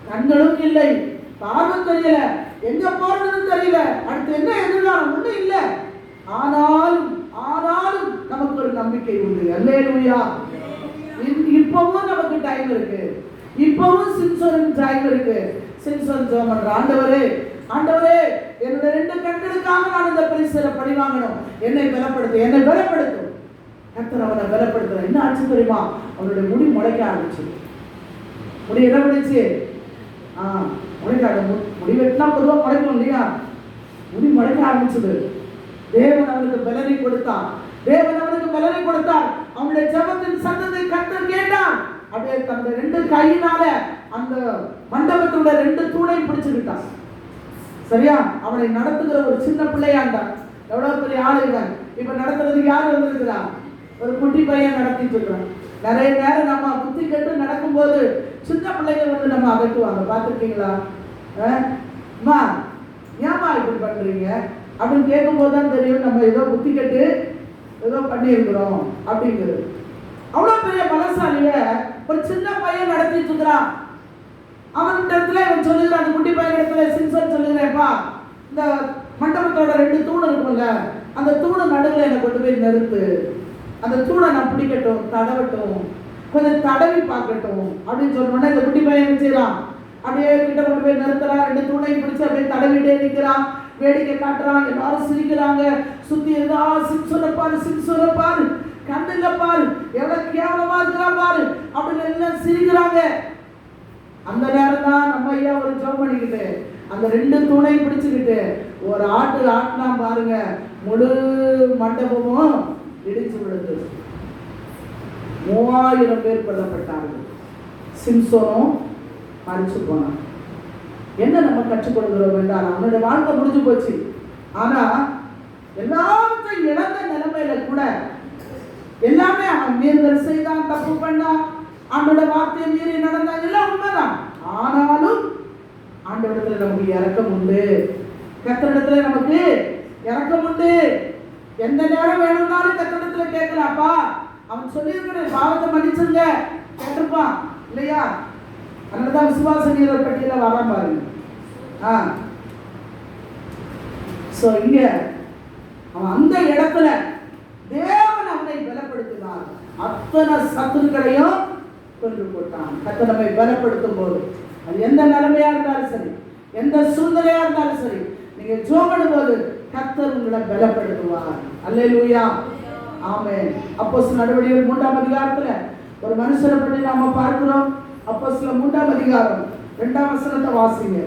கண்களும் இல்லை, பார்வை தெரியல, எங்க போறதுன்னு தெரியல, அடுத்து என்ன எதிர்காலம் ஒண்ணும் இல்லை. ஆனாலும் நமக்கு ஒரு நம்பிக்கை உண்டு. அல்லேலூயா. இப்பவும் நமக்கு டைம் இருக்கு, இப்பவும் சிம்சோனுக்கு டைம் இருக்கு. சிம்சோன் ஜெபம் பண்ற, ஆண்டவரே, ஆண்டவரே, என்னோட 2 கண்களுக்காக நான் இந்த பெலிஸ்தரை பழி வாங்கணும், என்னை பலப்படுத்து, என்னை பலப்படுத்தும். கர்த்தர் அவனை பலப்படுத்துற. என்ன ஆச்சு தெரியுமா? அவனுடைய முடி முளைக்க ஆரம்பிச்சு. முடி என்ன பண்ணிச்சு? முடி வெட்டினா பொதுவாக முளைக்கும் இல்லையா? முடி முளைக்க ஆரம்பிச்சது. தேவன் அவனுக்கு பலனை கொடுத்தான், தேவன் அவனுக்கு பலனை கொடுத்தார். அவனுடைய ஜெபத்தின் சத்தத்தை கர்த்தர் கேட்டார். அப்படியே தன்னுடைய 2 கையினால அந்த மண்டபத்தோட 2 தூணை பிடிச்சுக்கிட்டான். சரியா? அவனை நடத்துகிற ஒரு சின்ன பிள்ளையாண்டான். எவ்வளவு பெரிய ஆளு இவன். இப்ப நடத்துறதுக்கு யாரு வந்திருக்கிறான்? ஒரு குட்டி பையன் நடத்திட்டு இருக்கிறான். நிறைய நேரம் நம்ம புத்தி கட்டு நடக்கும்போது சின்ன பிள்ளைங்க வந்து நம்ம அகட்டுவாங்க. பார்த்துருக்கீங்களா? அம்மா ஏமா இப்படி பண்றீங்க அப்படின்னு கேட்கும் போதுதான் தெரியும் நம்ம ஏதோ புத்தி கட்டு ஏதோ பண்ணியிருக்கிறோம் அப்படிங்கிறது. அவ்வளவு பெரிய பலசாலிய ஒரு சின்ன பையன் நடத்திட்டு இருக்கிறான். அவன் இடத்துல இவன் சொல்லுகிறான், அந்த குட்டி பையன் இடத்துல சிம்சோன் சொல்லுகிறேன்ப்பா, இந்த மண்டபத்தோட 2 தூண் இருக்கும்ல, அந்த தூணை நடுவில் என்னை கொண்டு போய் நிறுத்து, அந்த தூணை நான் பிடிக்கட்டும், தடவட்டும், கொஞ்சம் தடவி பார்க்கட்டும் அப்படின்னு சொன்னோன்னா இந்த குட்டி பையன் செய்யறான். அப்படியே கிட்ட கொண்டு போய் நிறுத்துறான், 2 தூணையும் பிடிச்சு அப்படியே தடவிட்டே நிற்கிறான், வேடிக்கை காட்டுறான். எல்லாரும் சிரிக்கிறாங்க. சுத்தி இருந்தா சிம்சோனை பாரு, சிம்சோனை பாரு, கண்ணுல பாரு, எவ்வளவு கேவலமா இருக்கிறான் பாரு அப்படின்னு எல்லாம் சிரிக்கிறாங்க. அந்த நேரம் தான் நம்ம ஐயா ஒரு ஜெபம் பண்ணிக்கிட்டு அந்த 2 தூணை பிடிச்சுக்கிட்டு ஒரு ஆட்டினா பாருங்க, முழு மண்டபமும் இடிச்சு விழுந்து 3000 பேர் கொல்லப்பட்டார்கள். சிம்சோனும் மறிச்சு போனான். என்ன நம்ம கற்றுக் கொடுக்கிறோம் என்றால், அவனுடைய வாழ்க்கை முடிஞ்சு போச்சு. ஆனா எல்லாத்தையும் இழந்த நிலைமையில கூட எல்லாமே அவன் மீறுதல் செய்தான், தப்பு பண்ணான், ஆண்டோட வார்த்தையை மீறி நடந்தான், எல்லாம் உண்மைதான். ஆனாலும் ஆண்டவரிடத்துல நமக்கு இரக்கம் உண்டு, கர்த்தரிடத்துல நமக்கு இரக்கம் உண்டு. எந்த நேரம் வேணும்னாலும் கர்த்தரிடத்துல கேட்கலாம்ப்பா. அவன் சொல்லியிருக்கிற பாவத்தை மன்னிச்சுங்க கேட்டிருப்பான் இல்லையா? அதனாலதான் விசுவாச வீரர் பட்டியல வராம பாருங்க. இங்க அவன் அந்த இடத்துல தேவன் அவனை பலப்படுத்தினார். அத்தனை சத்துருக்களையும் கொண்டு போட்டான். கர்த்தர் நம்மை பலப்படுத்தும் போது அது எந்த நிலைமையா இருந்தாலும் சரி, எந்த சூழ்நிலையா இருந்தாலும் சரி, நீங்க ஜெபம் போது கர்த்தர் உங்களை பலப்படுத்துவார். அல்லேலூயா, ஆமென். அப்போஸ்தலர் நடவடிக்கைகள் 3ஆம் அதிகாரத்துல ஒரு மனுஷரை பற்றி நாம பார்க்கிறோம். அப்போஸ்தலர் 3ஆம் அதிகாரம் 2ஆம் வசனத்தை வாசிங்க.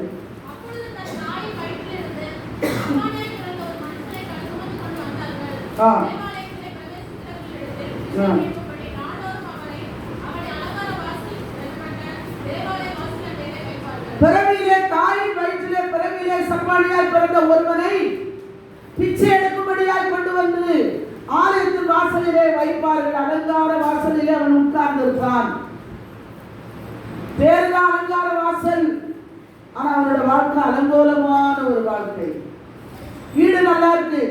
பிறவியிலே தாயின் வயிற்றிலே பிறவியிலே சப்பானியாய் பிறந்த ஒருவனை பிச்சை எடுக்கும்படியாய் கொண்டு வந்து ஆலயத்தின் வாசலிலே வைப்பார்கள். அலங்கார வாசலிலே அவன் உட்கார்ந்திருப்பான். பேருல அலங்கார வாசல், ஆனா அவனோட வாழ்க்கை அலங்கோலமான ஒரு வாழ்க்கை. வீடு நல்லா இருக்கு,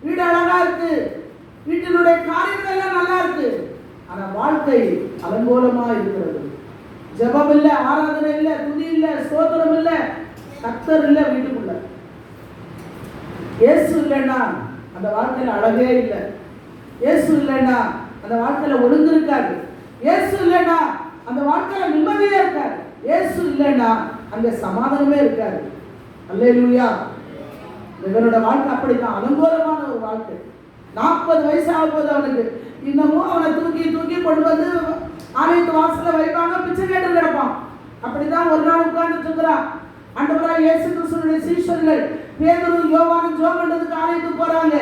வீடு அழகா இருக்கு, வீட்டு இவருடைய காரியங்கள் எல்லாம் நல்லா இருக்கு, ஆனா வாழ்க்கை அலங்கோலமா இருக்கிறது. ஜெபம் இல்ல, ஆராதனை இல்ல, துதி இல்ல, ஸ்தோத்திரம் இல்ல, கர்த்தர் இல்ல வீட்டுக்குள்ள. இயேசு இல்லைன்னா அந்த வாழ்க்கையில அழகே இல்லை. இயேசு இல்லைன்னா அந்த வாழ்க்கையில ஒழுங்கு இருக்காது. இயேசு இல்லைன்னா அந்த வாழ்க்கையில நிம்மதியே இருக்காது. இயேசு இல்லைன்னா அங்க சமாதானமே இருக்காது. அல்லேலூயா. இவனோட வாழ்க்கை அப்படித்தான், அலங்கோலமான ஒரு வாழ்க்கை. 40 வயசு ஆகும்போது அவனுக்கு இன்னமும் அவனை தூக்கி தூக்கி கொண்டு வந்து ஆலயத்து வாசல்ல வைப்பாங்க, பிச்சை கேட்டு கிடப்பான். அப்படிதான் ஒரு நாள் உட்கார்ந்துட்டு இருக்கிறான். ஆண்டவராய் இயேசு கிறிஸ்துவினுடைய சீஷர்கள் பேதுரு யோவானும் ஜெபம் பண்றதுக்கு ஆலயத்துக்கு போறாங்க.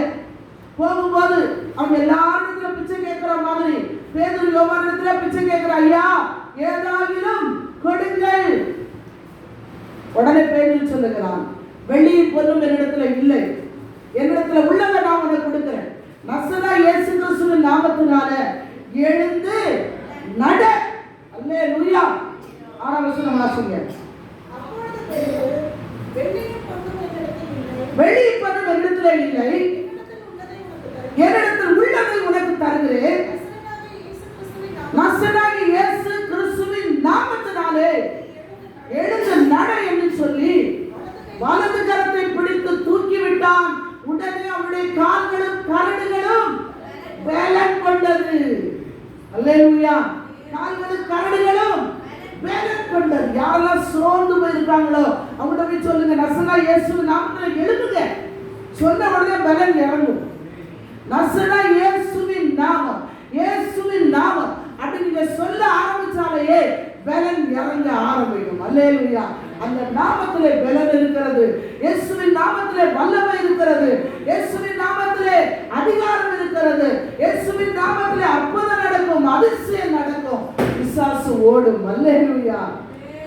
போகும்போது அவங்க எல்லாரும் பிச்சை கேட்கிற மாதிரி பேதுரு யோவானிடத்துல பிச்சை கேட்கிற, ஐயா ஏதாகிலும் கொடுங்கள். உடனே பேதுரு சொல்லுகிறான், வெள்ளியும் பொருளும் என்னிடத்துல இல்லை, என்னிடத்துல உள்ளதை நான் உனக்கு கொடுக்கிறேன். நசரா இயேசு கிறிஸ்துவின் நாமத்தினால எழுந்து நட. அல்லேலூயா. 6ஆம் வசனம் வாசிங்க. வெள்ளியும் பொருளும் என்னிடத்துல இல்லை, என்னிடத்தில் உள்ளதை உனக்கு தருகிறேன். நசராகிய இயேசு கிறிஸ்துவின் நாமத்தினாலே எழுந்து நட என்று சொல்லி வலது கரத்தை பிடித்து தூக்கி விட்டான். உடனே அவருடைய கால்களும் கரடுகளும் வேலன் கொண்டது. அல்லேலூயா. கால்களும் கரடுகளும் வேலன் கொண்டது. யாரெல்லாம் சோர்ந்து போயிருக்காங்களோ அவங்கள்ட்ட போய் சொல்லுங்க, நசரா இயேசுவின் நாமத்தில் எழுதுங்க. சொன்ன உடனே பலன் இறங்கும். நசரா இயேசுவின் நாமம், இயேசுவின் நாமம் அப்படி நீங்க சொல்ல ஆரம்பிச்சாலேயே பலன் இறங்க ஆரம்பிக்கும். அல்லேலூயா. அந்த நாமத்திலே பலன் இருக்கிறது. இயேசுவின் நாமத்திலே வல்லமை இருக்கிறது. இயேசுவின் நாமத்திலே அதிகாரம் இருக்கிறது. இயேசுவின் நாமத்திலே அற்புதம் நடக்கும், அதிசயம் நடக்கும், பிசாசு ஓடும். அல்லேலூயா.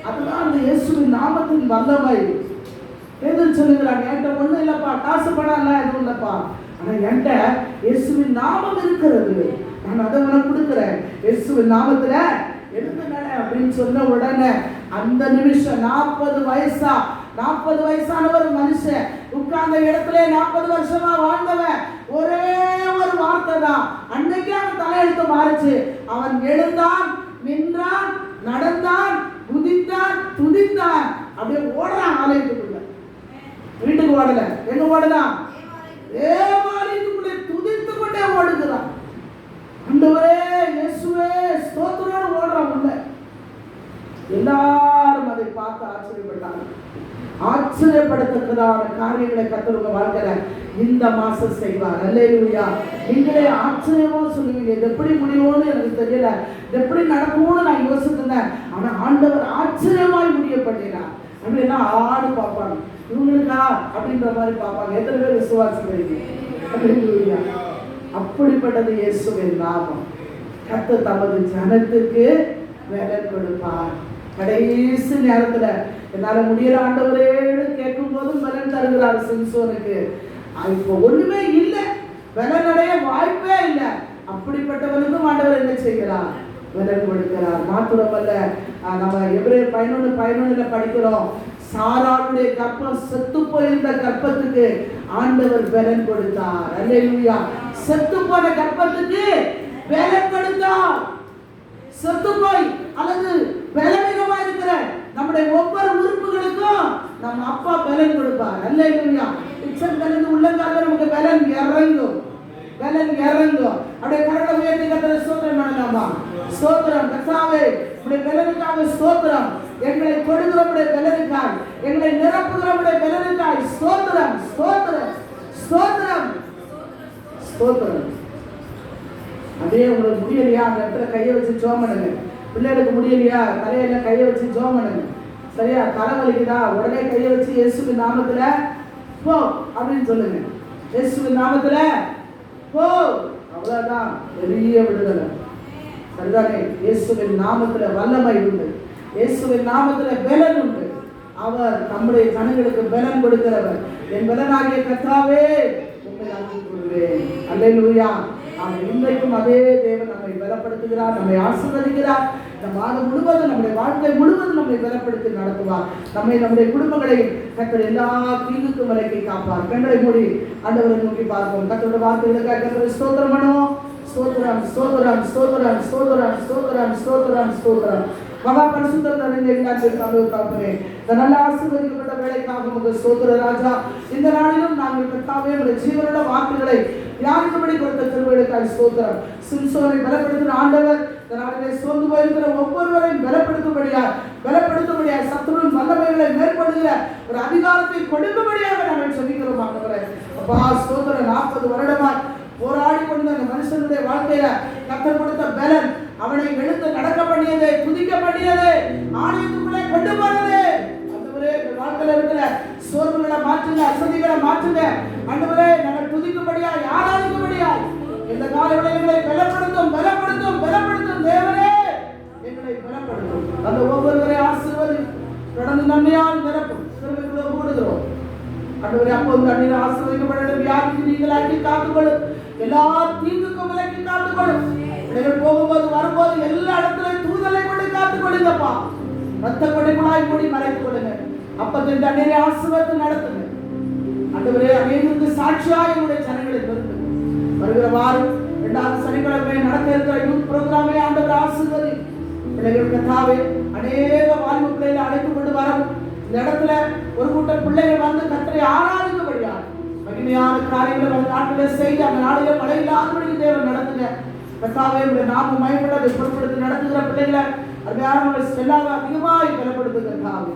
அதுதான் அந்த இயேசுவின் நாமத்தின் வல்லமை. பேதுரு சொல்லுகிறாங்க, என்கிட்ட ஒண்ணும் இல்லப்பா, காசு பணம் எல்லாம் எதுவும் இல்லப்பா, ஆனா என்கிட்ட இயேசுவின் நாமம் இருக்கிறது, நான் அதை உனக்கு கொடுக்கிறேன். இயேசுவின் நாமத்துல எழுந்து நட அப்படின்னு சொன்ன உடனே அந்த நிமிஷம் 40 வயசான ஒரு மனுஷன் உட்கார்ந்த இடத்துல 40 வருஷமா வாழ்ந்தவன் ஒரே ஒரு வார்த்தை தான். அன்னைக்கு அவன் தலையெழுத்து மாறிச்சு. அவன் எழுந்தான், நின்றான், நடந்தான், குதித்தான், துதித்தான். அப்படியே ஓடுறான் ஆலயத்துக்குள்ள. வீட்டுக்கு ஓடல, எங்க ஓடுதான்? தேவாலயத்துக்குள்ளே துதித்து கொண்டே ஓடுகிறான். ஆண்டவரே இயேசுவே ஸ்தோத்திரம் ஓடுறான் உள்ள. எல்லாரும் அதை பார்த்து ஆச்சரியப்பட்டாங்க. ஆச்சரியப்படத்தக்கதான காரியங்களை கர்த்தர் உங்க வாழ்க்கையில இந்த மாசம் செய்வார். அல்லேலூயா. நீங்களே ஆச்சரியமா சொல்லுவீங்க, இது எப்படி முடியும்னு எனக்கு தெரியல, இது எப்படி நடக்கும்னு நான் யோசிச்சிருந்தேன், ஆனா ஆண்டவர் ஆச்சரியமாய் முடிய பண்ணினார். அப்படின்னா ஆடு பார்ப்பாங்க, இவங்களுக்கா அப்படின்ற மாதிரி பார்ப்பாங்க. எத்தனை பேர் விசுவாசிக்கிறீங்க? அல்லேலூயா. அப்படிப்பட்டது இயேசுவின் நாமம். கர்த்தர் தமது ஜனத்துக்கு வேலன் கொடுப்பார். கடைசி நேரத்துல என்னால முடியல ஆண்டவரேன்னு கேட்கும் போதும் பலன் தருகிறார் சிம்சோனுக்கு. இப்போ ஒண்ணுமே இல்லை, பலன் அடைய வாய்ப்பே இல்லை, அப்படிப்பட்டவனுக்கும் ஆண்டவர் என்ன செய்கிறார்? பலன் கொடுக்கிறார். மாத்திரமல்ல, நம்ம எபிரேயர் 11:11 படிக்கிறோம், சாராளுடைய கர்ப்பம் செத்து போயிருந்த கர்ப்பத்துக்கு ஆண்டவர் பலன் கொடுத்தார். அல்லேலூயா. செத்து போன கர்ப்பத்துக்கு பலன் கொடுத்தார். செத்து போய் அல்லது பலவீனமா இருக்கிற நம்முடைய ஒவ்வொரு உறுப்புகளுக்கும் நம்ம அப்பா பலன் கொடுப்பார். அல்லேலூயா. இச்சம் கலந்து உள்ளங்கால நமக்கு பலன் இறங்கும், பலன் இறங்கும். அப்படியே கரங்களை உயர்த்தி கர்த்தரை ஸ்தோத்திரம் பண்ணலாமா? ஸ்தோத்திரம் கர்த்தாவே, உடைய பலனுக்காக ஸ்தோத்திரம். எங்களை கொடுக்கிறவருடைய பலனுக்காய், எங்களை நிரப்புகிறவருடைய பலனுக்காய் ஸ்தோத்திரம், ஸ்தோத்திரம், ஸ்தோத்திரம், ஸ்தோத்திரம். அப்படியே உங்களுக்கு முடியலையா அந்த இடத்துல கையை வச்சு ஜெபம் பண்ணுங்க. பிள்ளைகளுக்கு முடியலையா தலையில கையை வச்சு ஜெபம் பண்ணுங்க. சரியா? தலை வலிக்குதா உடனே கையை வச்சு இயேசுவின் நாமத்துல போ அப்படின்னு சொல்லுங்க. இயேசுவின் நாமத்துல போ, அவ்வளவுதான், பெரிய விடுதலை. சரிதானே? இயேசுவின் நாமத்துல வல்லமை உண்டு, இயேசுவின் நாமத்துல பலன் உண்டு. அவர் நம்முடைய ஜனங்களுக்கு பலன் கொடுக்கிறவர். என் பலனாகிய கர்த்தாவே உம்மை நம்பிக்கொள்வேன். அல்லேலூயா. இன்றைக்கும் அதே தேவன் நம்மை பலப்படுத்துகிறார், நம்மை ஆசீர்வதிக்கிறார். இந்த மாதம் முழுவதும் நம்முடைய வாழ்க்கை முழுவதும் நம்மை பலப்படுத்தி நடத்துவார். நம்மை நம்முடைய குடும்பங்களையும் கர்த்தர் எல்லா தீங்குக்கும் விலக்கி காப்பார். கண்களை மூடி ஆண்டவரை நோக்கி பார்ப்போம். கர்த்தருடைய வார்த்தைகளுக்காக கர்த்தரை ஸ்தோத்திரம் பண்ணுவோம். ஸ்தோத்திரம் ஸ்தோத்திரம் ஸ்தோத்திரம் ஸ்தோத்திரம் ஸ்தோத்திரம் ஸ்தோத்திரம் ஸ்தோத்திரம். மகா பரிசுத்தர் தந்தை, இந்த நல்ல ஆசீர்வதிக்கப்பட்ட வேலைக்காக உங்கள் ஸ்தோத்திர ராஜா. இந்த நாளிலும் நாங்கள் கர்த்தாவே உடைய ஜீவனுள்ள வாக்குகளை தியானிக்கும்படி கொடுத்த திருவிழுக்காய் ஸ்தோத்திரம். சிம்சோனை பலப்படுத்தின ஆண்டவர் இந்த நாளிலே சோர்ந்து போயிருக்கிற ஒவ்வொருவரையும் பலப்படுத்தும்படியாக சத்துருவின் வல்லமைகளை மேற்கொள்கிற ஒரு அதிகாரத்தை கொடுக்கும்படியாக நாங்கள் சொல்லிக்கிறோம் ஆண்டவரே. அப்பா ஸ்தோத்திரம். 40 வருடமாய் போராடி கொண்ட அந்த மனுஷனுடைய வாழ்க்கையில கர்த்தர் கொடுத்த பலன், அவனை எழுந்து நடக்க பண்ணியது, துதிக்க பண்ணியது, ஆலயத்துக்குள்ளே கொண்டு போனது. ஆண்டவரே, வாழ்க்கையில இருக்கிற சோர்வுகளை மாற்றுங்க, அசதிகளை மாற்றுங்க. ஆண்டவரே, நாங்கள் துதிக்கும்படியாய் ஆராதிக்கும்படியாய் இந்த காலையில எங்களை பலப்படுத்தும் தேவனே, எங்களை பலப்படுத்தும். அந்த ஒவ்வொருவரை ஆசீர்வதி, தொடர்ந்து நன்மையால் நிரப்பும். திருவிக்குள்ள கூடுகிறோம் ஆண்டவரே. அப்போ இந்த அந்நிய ஆசீர்வதிக்கப்பட்ட வியாதிக்கு நீங்களாக்கி காத்துக்கொள்ளும், எல்லா தீங்குக்கும் விலக்கி காத்துக்கொள்ளும். நீங்கள் போகும்போது வரும்போது எல்லா இடத்துலையும் தூதலை கொண்டு காத்துக்கொள்ளுங்கப்பா. ரத்த கொடைக்குள்ளாய் மூடி மறைத்துக் கொள்ளுங்க. அப்பத்தின் தண்ணீரை ஆசீர்வதித்து நடத்துங்க ஆண்டவரே. அநேகருக்கு சாட்சியாக என்னுடைய ஜனங்களை நிறுத்துங்க. வருகிற வாரம் 2வது சனிக்கிழமை நடக்க இருக்கிற யூத் புரோகிராமை ஆண்டவர் ஆசீர்வதி. பிள்ளைகள் கர்த்தாவே, அநேக வாலிப பிள்ளைகளை அழைத்து கொண்டு வரவும் இந்த இடத்துல ஒரு கூட்டம் பிள்ளைகள் வந்து கர்த்தரை ஆராதிக்கும்படியாக மகிமையான காரியங்களை அந்த நாட்டிலே செய்து அந்த நாளிலே மழை இல்லாதபடி தேவன் நடத்துங்க கர்த்தாவே. உடைய நாம மயப்பட பொறுப்படுத்தி நடத்துகிற பிள்ளைகளை அருமையானவர்கள் எல்லாமே அதிகமாய் பலப்படுத்துங்க கர்த்தாவே.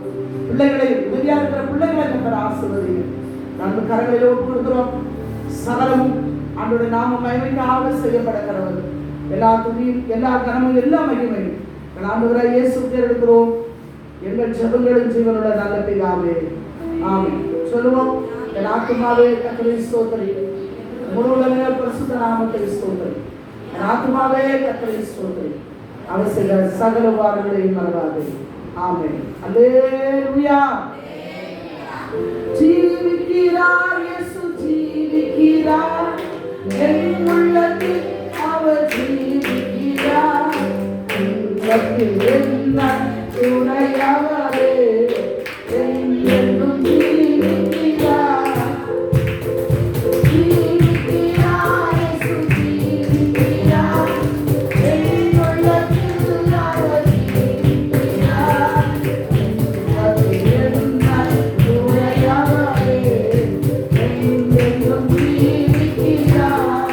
பிள்ளைகளை உதவியாக இருக்கிற பிள்ளைகளை கர்த்தர் ஆசீர்வதிங்க. நாங்கள் கரங்களில் ஒப்பு கொடுக்கிறோம். சகலமும் ஆண்டோடைய நாம மகிமைக்காக செய்யப்பட கடவுள். எல்லா துதியும், எல்லா கனமும், எல்லா மகிமையும் ஆண்டவராய் இயேசுவுக்கு எடுக்கிறோம். எங்கள் ஜெபங்களின் ஜீவனுள்ள நல்ல பிதாவே, ஆமென். சொல்லுவோம். என் ஆத்துமாவே கர்த்தரை ஸ்தோத்திரி, முழு உலகமே பரிசுத்த நாமத்தை ஸ்தோத்திரி. என் ஆத்துமாவே கர்த்தரை ஸ்தோத்திரி, அவர் செய்த சகல உபகாரங்களையும் மறவாதே. ஆமென். அல்லேலூயா. ஜீவிக்கிறார் இயேசு, ஜீவிக்கிறார் என் உள்ளத்தில் அவர் ஜீவிக்கிறார். என்ன துணையவரே, என்றும் ஜீவிக்கிறார். ஜீவிக்கிறார் இயேசு, ஜீவிக்கிறார் என் உள்ளத்தில் அவர் ஜீவிக்கிறார். என்ன துணையவரே, என்றும் ஜீவிக்கிறார்.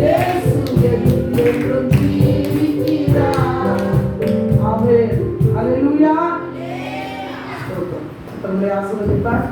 இயேசு என்றும் ஜீவிக்கிறார். ஆமென். ஹalleluya. ஆசீர்வதிப்பார்.